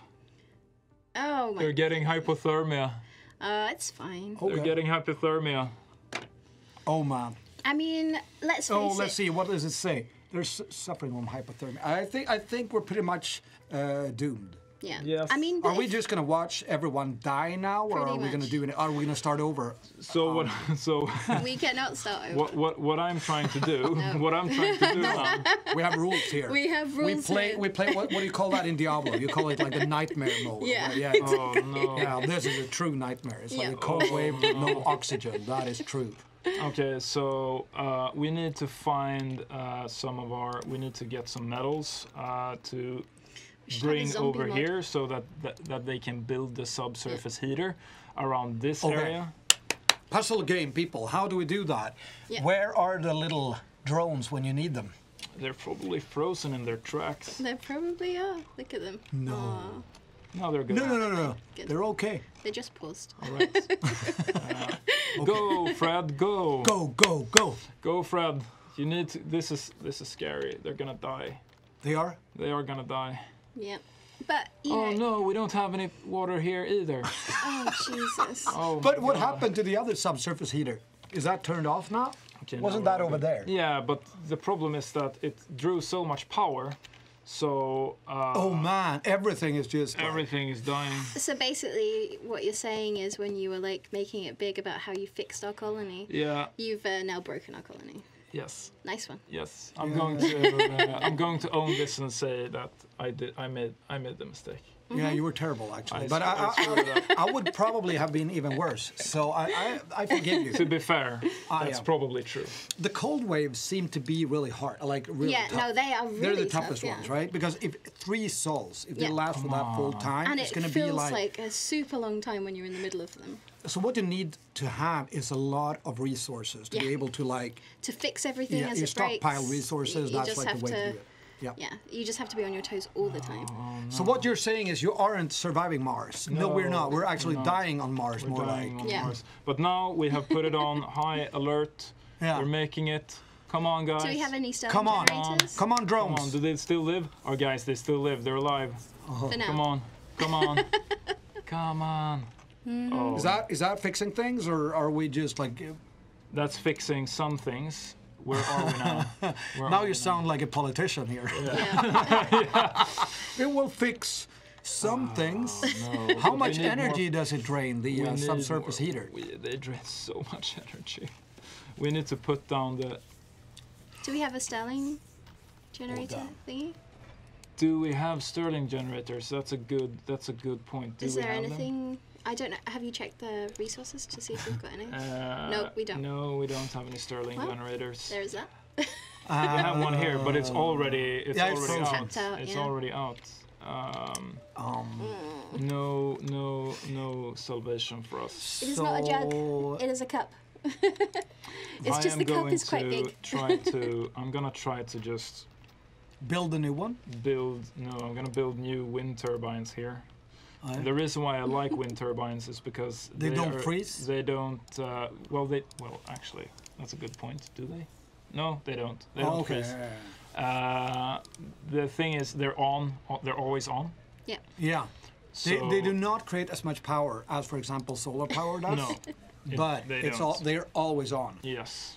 Oh They're my. getting hypothermia. It's fine. They're Okay. getting hypothermia. Oh man. I mean, let's face Oh, it. let's see. What does it say? They're suffering from hypothermia. I think we're pretty much doomed. Yeah. Yes. I mean, Are but we if- just gonna watch everyone die now, or Pretty are we gonna much. do it? Are we gonna start over? So what? So we cannot start over. what I'm trying to do? What I'm trying to do now? We have rules here. We have rules here. We play. What do you call that in Diablo? You call it like the nightmare mode. Yeah. right? Yeah. Oh no. Yeah, this is a true nightmare. It's like Yeah. a cold wave with no oxygen. That is true. Okay, so we need to find we need to get some metals to should have a bring zombie over mod. here so that they can build the subsurface heater around this Okay. area. Puzzle game, people. How do we do that? Yeah. Where are the little drones when you need them? They're probably frozen in their tracks. They probably are. Look at them. No. Aw, No, they're good. No. Good. They're okay. they just paused. All right. Go, Fred. Go. Go. Go, Fred. You need to. This is scary. They're gonna die. They are. They are gonna die. Yeah. But you Oh know. no, we don't have any water here either. Oh Jesus. Oh. But my what God. happened to the other subsurface heater? Is that turned off now? Okay, now Wasn't we're that over good. there? Yeah, but the problem is that it drew so much power, so Oh man, everything is just. everything is dying. So basically, what you're saying is, when you were like making it big about how you fixed our colony, Yeah. you've now broken our colony. Yes. Nice one. Yes. I'm going to own this and say that I made the mistake. Yeah, you were terrible actually. I But screwed it up. I would probably have been even worse. So I forgive you. To be fair, that's yeah. probably true. The cold waves seem to be really hard, like really Yeah, tough. no, they are really They're the tough, toughest yeah. ones, right? Because if 3 sols, if they Yeah. last for that full time, And it's it going to be feels like. like a super long time when you're in the middle of them. So what you need to have is a lot of resources to be Yeah. able to like. To fix everything Yeah, as you it breaks. stockpile resources. you That's just like have the way to to, do it. Yeah. Yeah, you just have to be on your toes all the time. So what you're saying is you aren't surviving Mars. No, we're not. We're actually we're not. dying on Mars, We're more dying like. on Yeah. Mars. But now we have put it on high alert. Yeah. We're making it. Come on, guys. Do we have any stealth Come on. generators? Come on, Come drones. on. Do they still live? Our guys, they still live. They're alive. For now. Come on. Come on. Come on. Oh, Is that fixing things, or are we just like? that's fixing some things. Where are we now? Where Now are you we sound like a politician here. Yeah. It will fix some things. No, How but much we need energy more- does it drain, the we need subsurface more- heater? They drain so much energy. We need to put down the. Do we have a Sterling generator down. thingy? Do we have Stirling generators? That's a good point. Do Is we there have them? anything? I don't know. Have you checked the resources to see if we've got any? No, we don't. No, we don't have any Stirling Well, generators. There is that. We have one here, but it's already Yeah, it's already frozen. out. Tapped out, It's yeah. already out. No salvation for us. It is not a jug. It is a cup. It's just the cup is quite big. I'm gonna try to just build a new one. I'm gonna build new wind turbines here. And the reason why I like wind turbines is because they don't freeze. They don't. Actually, that's a good point. Do they? No, they don't. They don't freeze. The thing is, they're on. They're always on. Yeah. Yeah. So They do not create as much power as, for example, solar power does. No. But they're always on. Yes.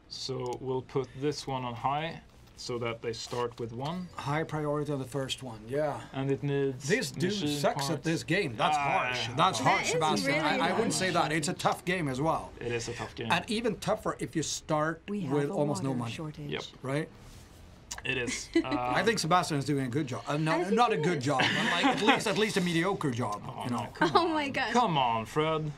So we'll put this one on high, so that they start with 1. High priority on the first one. Yeah. And it needs. This dude sucks at this game. That's harsh. That's That harsh, is Sebastian. really I wouldn't say harsh. that. It's a tough game as well. It is a tough game. And even tougher if you start We have with a almost no water money. shortage. Yep. Right? It is. I think Sebastian is doing a good job. think Not a he good is. job, but like at least a mediocre job. You know. Oh my gosh. Come on, Fred.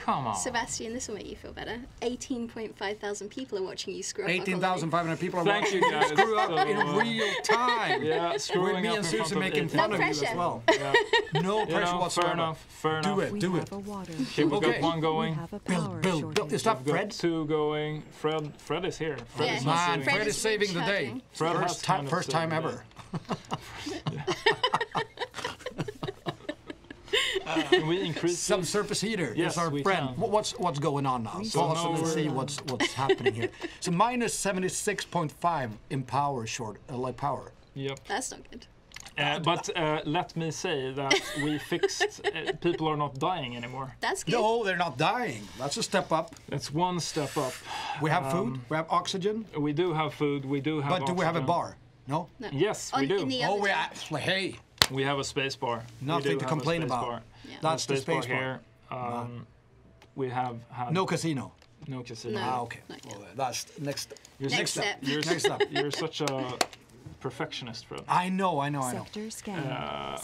Come on. Sebastian, this will make you feel better. 18.5 thousand people are watching you screw up. 18,500 people are Thank watching you, guys. screw up So, in real time. Yeah, With screwing me up and in front Susan of making 18. fun No of you as pressure. well. Yeah. No pressure whatsoever. Fair enough. Fair Do enough. it. We Do have it. a water Okay, we've Okay. got 1 We going. have a power Build. Is that We've got Fred? 2 going. Fred is here. Fred Yeah, is not Man, doing Fred it. is saving the day. recharging. Fred has First time, kind of first time saved the ever. Can we increase Subsurface heater Yes, is our we friend. can. What's going on now? So Tell us and now let's see we're- what's happening here. So minus 76.5 in power power. Yep. That's not good. But let me say that we fixed. People are not dying anymore. That's good. No, they're not dying. That's a step up. That's 1 step up. We have food. We have oxygen. We do have food. We do have. But do we have a oxygen. bar? No. No. Yes, we do. In the Oh, other we tab. actually. Hey, We have a space bar. Nothing We do to have a complain space about. bar. Yeah. that's the Space bar space bar. here. We have had No casino. no casino. No. Ah, okay. Not yet. Well, that's next. You're Next such- step. You're, Next step. you're such a perfectionist, Fred. I know. Sector scan.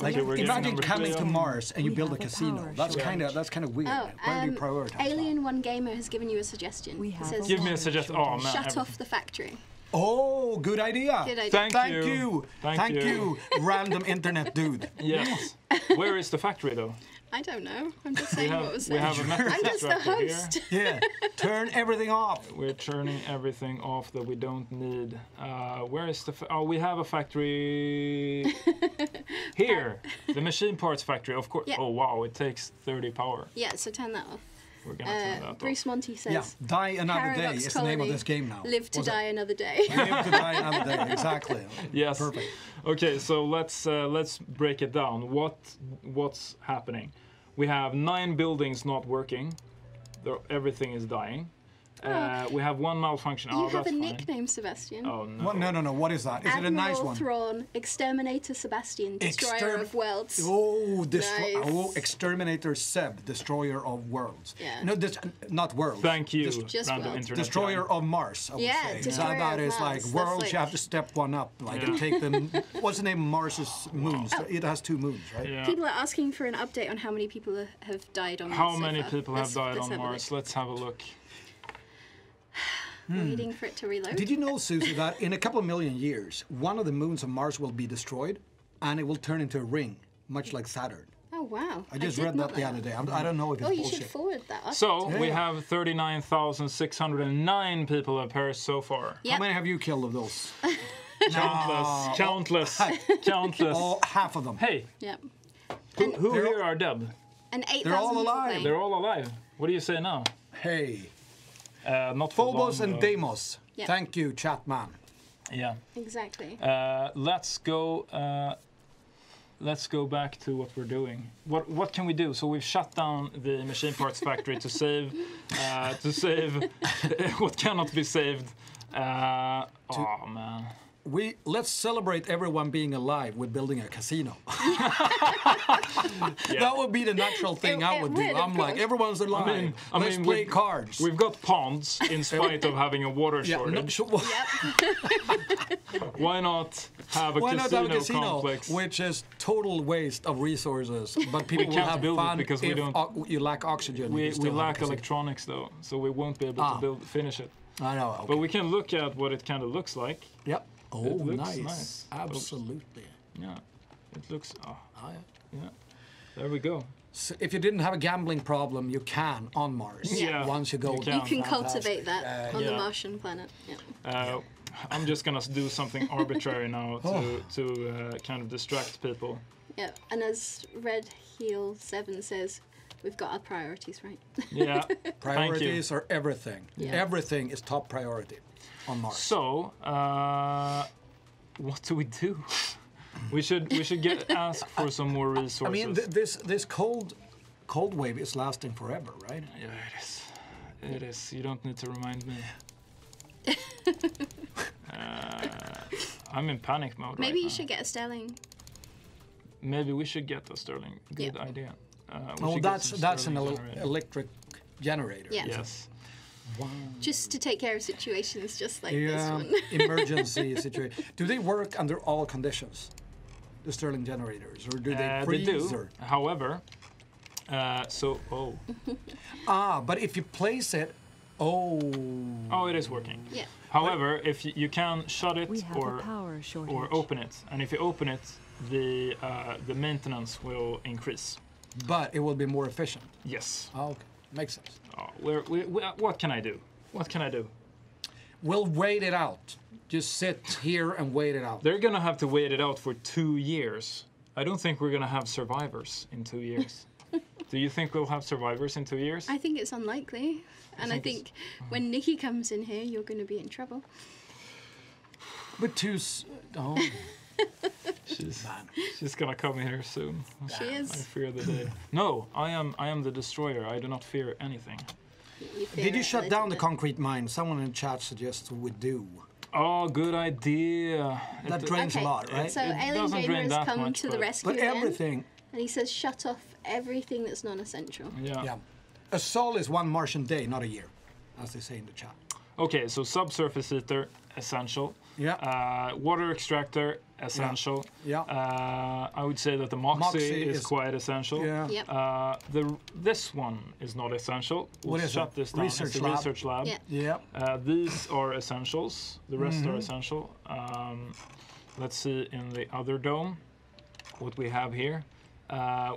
Like, Okay, we're getting imagine number coming 3 to on. Mars and you We build a have a casino. power That's shortage. kind of weird. Oh, Where do you prioritize that? Alien One Gamer has given you a suggestion. We He have says, Give me a water suggestion. shortage. Oh man. shut off the factory. Oh, good idea. Good idea. Thank Thank you. you. Thank you. you, random internet dude. Yes. Where is the factory though? I don't know. I'm just We saying have, what was we said. have a method I'm just the extractor here. host. Yeah. Turn everything off. We're turning everything off that we don't need. Where is the? We have a factory here. The machine parts factory, of course. Yeah. Oh wow, it takes 30 power. Yeah, so turn that off. We're gonna turn that Bruce off. Monty says, Yeah. Die another day Paradox is the name of Colony, this game now. live to What's it? die another day. Live to die another day. Exactly. Yes. Perfect. Okay, so let's break it down. What's happening? We have 9 buildings not working. Everything is dying. We have 1 malfunction. You Oh, have that's a fine. nickname, Sebastian. Oh no. What? No. What is that? Is it a Admiral nice one? Thrawn, Exterminator Sebastian, Destroyer of Worlds. Oh, Nice. Exterminator Seb, Destroyer of Worlds. Yeah. No, not worlds. Thank you, Just random world. internet Destroyer guy. of Mars, I would Yeah, say. Destroyer that of is like Mars. That's worlds. like- You have to step one up, like and take them. What's the name of Mars's moons? It has 2 moons, right? Yeah. People are asking for an update on how many people have died on Mars. How so many far. people have died let's on have a Mars? look. Let's have a look. Waiting for it to reload. Did you know, Susie, that in a couple of million years, one of the moons of Mars will be destroyed, and it will turn into a ring, much like Saturn? Oh wow! I just did read not that the know other day. I don't know if it's Oh, you bullshit. should forward that. So we Yeah. have 39,609 people have perished so far. Yep. How many have you killed of those? Countless. Oh, half of them. Hey, Yep. who They're here are dead? And 8,000 They're all people alive. playing. They're all alive. What do you say now? Hey, Not for Phobos long, and though. Deimos. Yeah. Thank you, Chatman. Yeah. Exactly. Let's go. Let's go back to what we're doing. What can we do? So we've shut down the machine parts factory to save what cannot be saved. Oh man. Let's celebrate everyone being alive with building a casino. That would be the natural thing I It would do. would, of I'm like, course. everyone's alive. Let's play we've- cards. We've got ponds in spite of having a water Yeah, no, shortage. Why not have a Why not have a casino, complex? which is total waste of resources, but people will can't have build it fun because we if don't- you lack oxygen. We you still have a lack casino. electronics though, so we won't be able to finish it. I know. Okay. But we can look at what it kind of looks like. Yep. Oh, looks nice. nice. Absolutely. Yeah, It looks. Oh, Oh, yeah. yeah. There we go. So if you didn't have a gambling problem, you can on Mars. Yeah. Once you go. You You can Fantastic. cultivate that on the Yeah. Martian planet. Yeah. I'm just gonna do something arbitrary now to kind of distract people. Yeah. And as Red Heel 7 says, we've got our priorities right. Yeah. Priorities are everything. Yeah. Everything is top priority on Mars. So, what do we do? we should get ask for some more resources. I mean, this cold wave is lasting forever, right? Yeah, it is. It is. You don't need to remind me. I'm in panic mode. Maybe right you now. should get a Sterling. Maybe we should get a Sterling. Good idea. We Oh, should get some that's an Sterling generator. electric generator. Yeah. Yes. Wow. Just to take care of situations just like this Yeah, one. emergency situation. Do they work under all conditions? The Sterling generators, or do they They freeze? do. Or? However, But if you place it, it is working. Yeah. However, if you can shut it We have or a power shortage. or open it, and if you open it, the maintenance will increase. but it will be more efficient. Yes. Oh, okay, makes sense. What can I do? What can I do? We'll wait it out. Just sit here and wait it out. They're gonna have to wait it out for 2 years. I don't think we're gonna have survivors in 2 years. Do you think we'll have survivors in 2 years? I think it's unlikely. And I think think when Nikki comes in here, you're going to be in trouble. But oh, She's gonna come here soon. She I is. fear the day. No, I am the destroyer. I do not fear anything. You fear did you it a shut little down the bit. concrete mine? Someone in chat suggests we do. Oh, good idea. That drains a lot, right? So It Alien doesn't Gamer drain has that come much, to the but- rescue But again, everything, and he says shut off everything that's non-essential. yeah. A sol is 1 Martian day, not a year, as they say in the chat. Okay, so subsurface heater, essential. Yeah. Water extractor, essential. Yeah. I would say that the Moxie is is- quite essential. Yeah. Yep. This one is not essential. We'll What is shut it? this down. It's Research a lab? research lab. Yeah. Yeah. These are essentials. The rest Mm-hmm. are essential. Let's see in the other dome what we have here.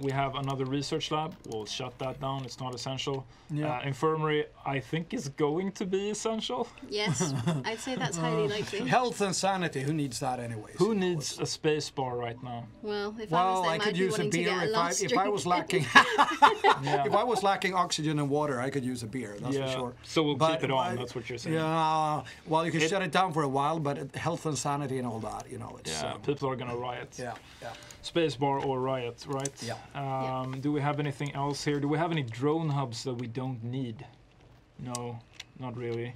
We have another research lab. We'll shut that down. It's not essential. Yeah. Infirmary, I think, is going to be essential. Yes, I'd say that's highly likely. Health and sanity, who needs that anyway? Who needs a space bar right now? Well, if I was Well, them, I could I'd be use a wanting to beer get a last if I was drink. lacking. Yeah. If I was lacking oxygen and water, I could use a beer. That's for sure. So we'll But keep it on. I- That's what you're saying. Yeah. Well, you can shut it down for a while, but health and sanity and all that, it's. Yeah, people are gonna riot. Yeah. Yeah. Space bar or riot, right? Yeah. Do we have anything else here? Do we have any drone hubs that we don't need? No, not really.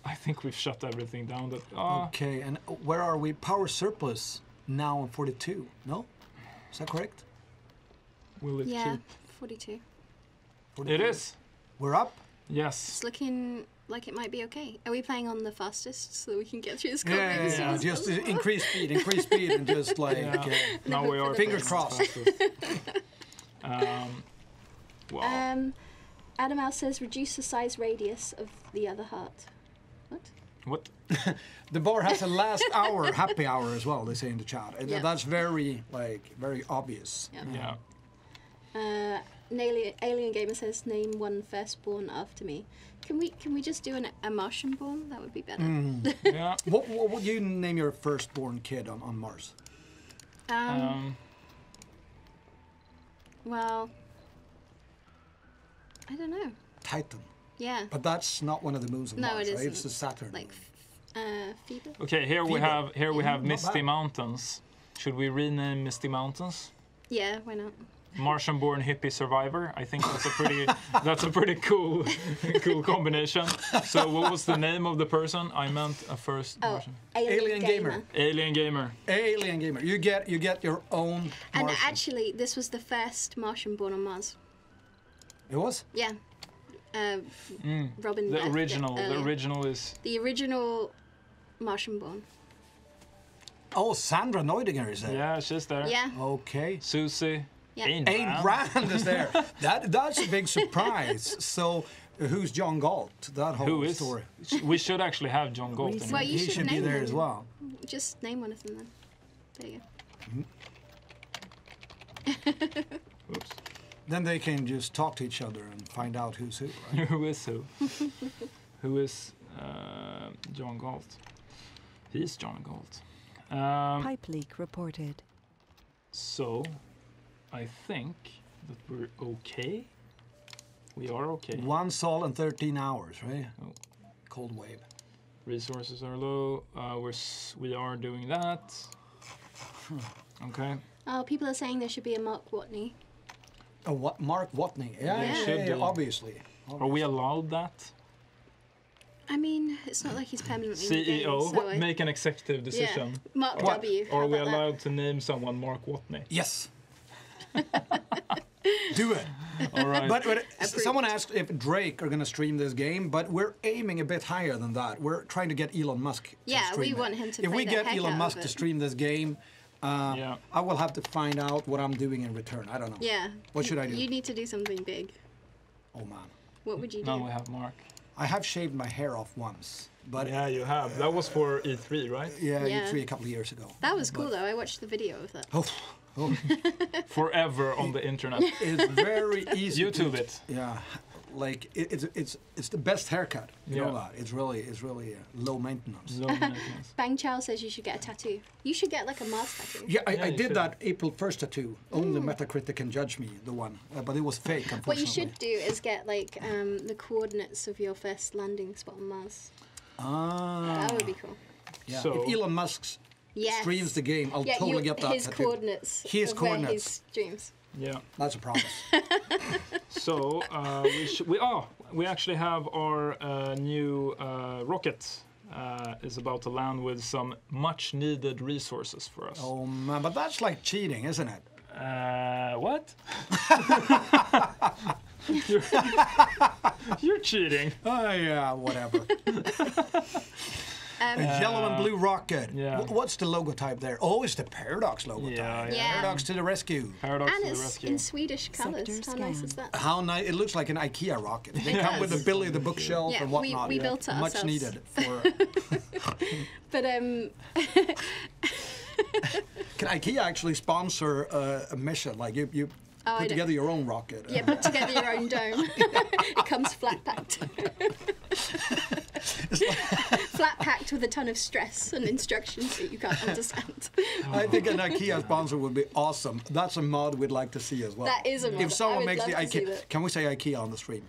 I think we've shut everything down. That Okay, and where are we? Power surplus now on 42. No, is that correct? will it Yeah, keep? 42. 42. It is. We're up. Yes. It's looking like it might be okay. Are we playing on the fastest so we can get through this Yeah, combat as soon as just possible? increase speed, and just like. Yeah. Now we are Fingers playing crossed. fastest. Wow. Adam Al says reduce the size radius of the other heart. What? What? The bar has a last hour happy hour as well. They say in the chat. And Yeah. That's very obvious. Yeah. Yeah. Alien Gamer says name one firstborn after me. Can we just do a Martian born? That would be better. Yeah. What would you name your firstborn kid on Mars? Well, I don't know. Titan. Yeah, But that's not one of the moons of No, Mars, it right? isn't. It's the Saturn. like Phoebe. Okay. Here we Feeble. have Not Misty bad. Mountains. Should we rename Misty Mountains? Yeah, why not? Martian-born hippie survivor. I think that's a pretty cool combination. So what was the name of the person? I meant a first Oh, Martian. Alien Gamer. Alien Gamer. Alien Gamer. You get your own And Martian. actually, this was the first Martian born on Mars. It was? Yeah. Robin. The birthed it original. The earlier. original is. The original Martian born. Oh, Sandra Neudinger is there. Yeah, she's there. Yeah. Okay. Susie. Yeah. Ayn Ayn Rand. Rand is there. That's a big surprise. So Who's John Galt? That whole Who is? story. We should actually have John Galt in Well, here. you He should should be name there them. as well. Just name one of them then. There you Oops. Then they can just talk to each other and find out who's who. Right? Who is who? Who is John Galt? He's John Galt. Pipe leak reported. So, I think that we're okay. We are okay. 1 sol in 13 hours, right? Oh. Cold wave. Resources are low. We are doing that. Okay. Oh, people are saying there should be a Mark Watney. Oh, what? Mark Watney. Yeah, There should be. obviously. Are we allowed that? I mean, it's not like he's permanently in the CEO, game, so make an executive decision. Mark What? W. Are how we about that? allowed to name someone Mark Watney? Yes. Do it. All right. But someone asked if Drake are going to stream this game, but we're aiming a bit higher than that. We're trying to get Elon Musk to Yeah, stream we it. want him to If play we the get heck Elon out Musk of to it. stream this game, Yeah. I will have to find out what I'm doing in return. I don't know. Yeah. What should I do? You need to do something big. Oh, man. What would you do? Now we have Mark. I have shaved my hair off once, but Yeah, you have. That was for E3, right? yeah, Yeah. E3 a couple of years ago. That was cool though. I watched the video of that. Oh, Forever on the internet. it's very easy. YouTube to, it. Yeah, like it's the best haircut. You know Yeah. that. It's really low maintenance. Low maintenance. Bang Chow says you should get a tattoo. You should get like a Mars tattoo. Yeah, Yeah, I you did should. that April 1st tattoo. Only Metacritic can judge me, the one. But it was fake, unfortunately. What you should do is get like the coordinates of your first landing spot on Mars. Ah. That would be cool. Yeah. So- If Elon Musk Yes. streams the game, I'll Yeah, totally get that his tattoo. coordinates. His of where coordinates. his streams. Yeah. That's a promise. So we actually have our new rocket is about to land with some much needed resources for us. Oh man, but that's like cheating, isn't it? What? You're cheating. Oh yeah, whatever. Yellow and blue rocket. yeah. What's the logo type there? Oh, it's the Paradox logo Yeah, type. yeah. Yeah. Paradox to the rescue. Paradox And to the it's rescue. in Swedish colours. Sector How nice scan. is that? How nice! It looks like an IKEA rocket. They come with the does. Billy the bookshelf Yeah, and we whatnot. built it Much ourselves. needed for. But Can IKEA actually sponsor a mission? Like you Oh, I put don't- together your own rocket. yeah, put together your own dome. It comes flat packed. Flat packed with a ton of stress and instructions that you can't understand. I think an IKEA sponsor would be awesome. That's a mod we'd like to see as well. That is a mod. If someone I would makes the love to see IKEA, that. can we say IKEA on the stream?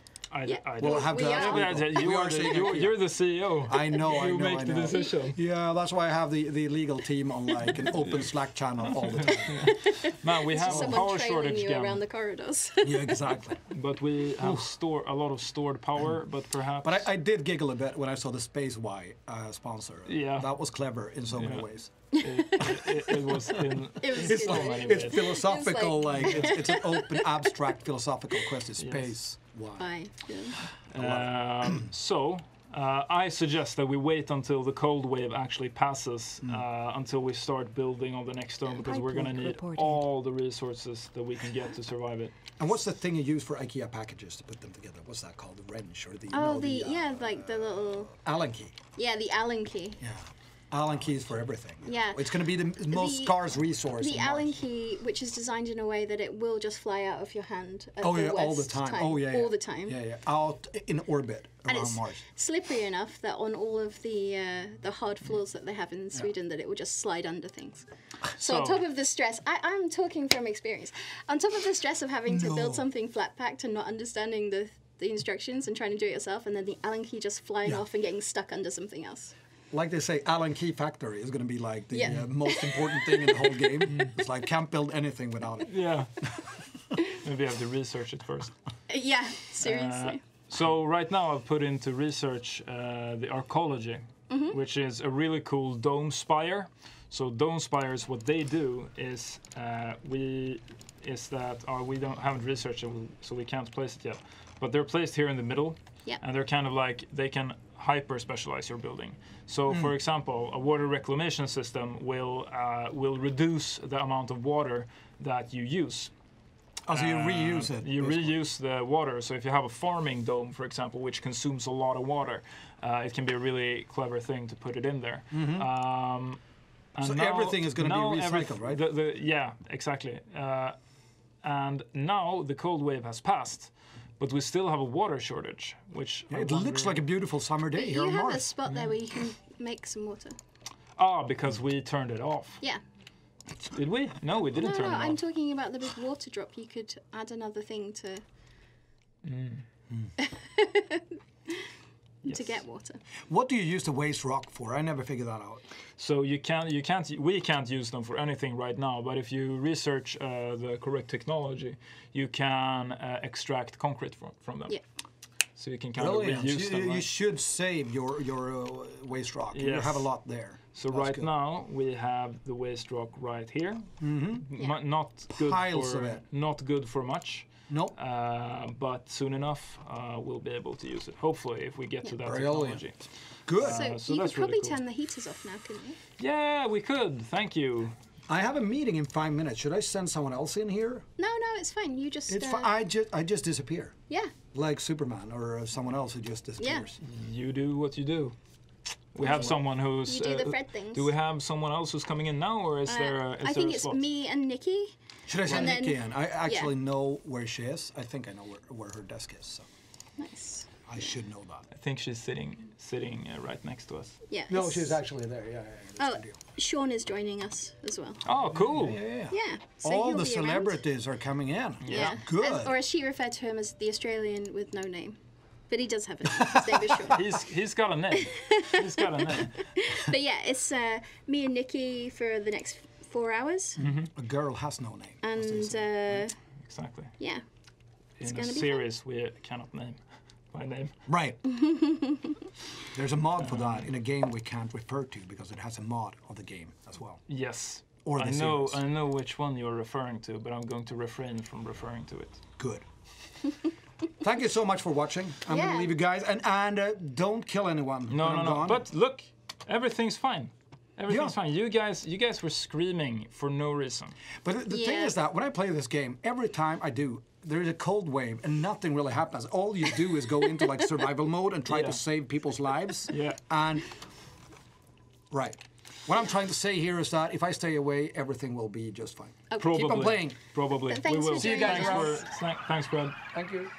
Yeah. We'll have We to. are. We are saying IKEA. You're the CEO. I know. You I know. make I the know. decision. Yeah, that's why I have the legal team on like an open Slack channel all the time. Man, we have a Someone power trailing shortage you again, around the corridors. Yeah, exactly. but we have a lot of stored power. But perhaps. But I did giggle a bit when I saw the Space Y sponsor. Yeah. That was clever in so many Yeah. ways. it was in. It was It's good. like many it's ways. philosophical, It's like it's an open, abstract philosophical question. Space Y. Fine. Yeah. So, I suggest that we wait until the cold wave actually passes, until we start building on the next stone, because we're going to Pipeline need reported. all the resources that we can get to survive it. And what's the thing you use for IKEA packages to put them together? What's that called? The wrench or the Oh, like the little. Allen key. Yeah, the Allen key. Yeah. Allen keys for everything. Yeah. It's going to be the most The- scarce resource. The on Allen Mars. key, which is designed in a way that it will just fly out of your hand. At Oh the yeah, all the worst time. Oh yeah, all the time. Yeah, yeah. Out in orbit And around it's Mars. slippery enough that on all of the hard floors that they have in Sweden, that it will just slide under things. So on So- top of the stress, I'm talking from experience. On top of the stress of having to No. build something flat packed and not understanding the instructions and trying to do it yourself, and then the Allen key just flying Yeah. off and getting stuck under something else. Like they say, Allen key factory is going to be like the Yeah. most important thing in the whole game. It's like can't build anything without it. Yeah. Maybe I have to research it first. Yeah, seriously. So right now I've put into research the arcology, which is a really cool dome spire. So dome spires, what they do is we haven't researched it, so we can't place it yet. But they're placed here in the middle, Yep. and they're kind of like they can hyper specialize your building. So, for example, a water reclamation system will reduce the amount of water that you use. Oh, so you reuse it. You basically. reuse the water. So if you have a farming dome, for example, which consumes a lot of water, it can be a really clever thing to put it in there. And So everything is going to be recycled, right? Yeah, exactly. And now the cold wave has passed, but we still have a water shortage, which Yeah, it looks like a beautiful summer day here You on have a Mars. spot there where you can make some water. because we turned it off. Yeah. Did we? No, we didn't No, turn it I'm off. talking about the big water drop. You could add another thing to to get water. What do you use the waste rock for? I never figured that out. So we can't use them for anything right now. But if you research the correct technology, you can extract concrete from them. Yeah. So you can kind Brilliant. of reuse them. You right? should save your waste rock. You Yes. have a lot there. So That's right good. now we have the waste rock right here. Yeah. Not good Piles for of it. not good for much. No. But soon enough we'll be able to use it. Hopefully, if we get to that Brilliant. technology. Good. So so you that's could really probably cool. turn the heaters off now, couldn't you? Yeah, we could. Thank you. I have a meeting in 5 minutes. Should I send someone else in here? No, it's fine. You just It's fine. I just disappear. yeah. Like Superman or someone else who just disappears. You do what you do. We have someone who's. You do the Fred things. Do we have someone else who's coming in now, or is there? Is I there think a it's slot? me and Nikki. Should I send And then- Nikki in? I actually know where she is. I think I know where her desk is. So Nice. I should know that. I think she's sitting right next to us. Yeah. No, it's- she's actually there. Yeah. That's Oh, the deal. Sean is joining us as well. Oh, cool. Yeah. Yeah. So All he'll the be around. celebrities are coming in. Yeah. Good. Or as she referred to him as the Australian with no name. But he does have a name. His name is Sean. He's got a name. He's got a name. But yeah, it's me and Nikki for the next 4 hours. A girl has no name. as they And say. Exactly. yeah. It's In a gonna be series we cannot name by name. Right. There's a mod for that in a game we can't refer to because it has a mod of the game as well. Yes. Or the series. I know which one you're referring to, but I'm going to refrain from referring to it. Good. Thank you so much for watching. I'm going Yeah. to leave you guys. And don't kill anyone. No, when I'm no. gone. But look, everything's fine. Everything's Yeah. fine. You guys were screaming for no reason. But the thing Yeah. is that when I play this game, every time I do, there is a cold wave and nothing really happens. All you do is go into like survival mode and try Yeah. to save people's lives. Yeah. And right. What I'm trying to say here is that if I stay away, everything will be just fine. Probably. Keep on playing. Probably. But thanks we will. for joining us. Thanks, Brad. Thank you.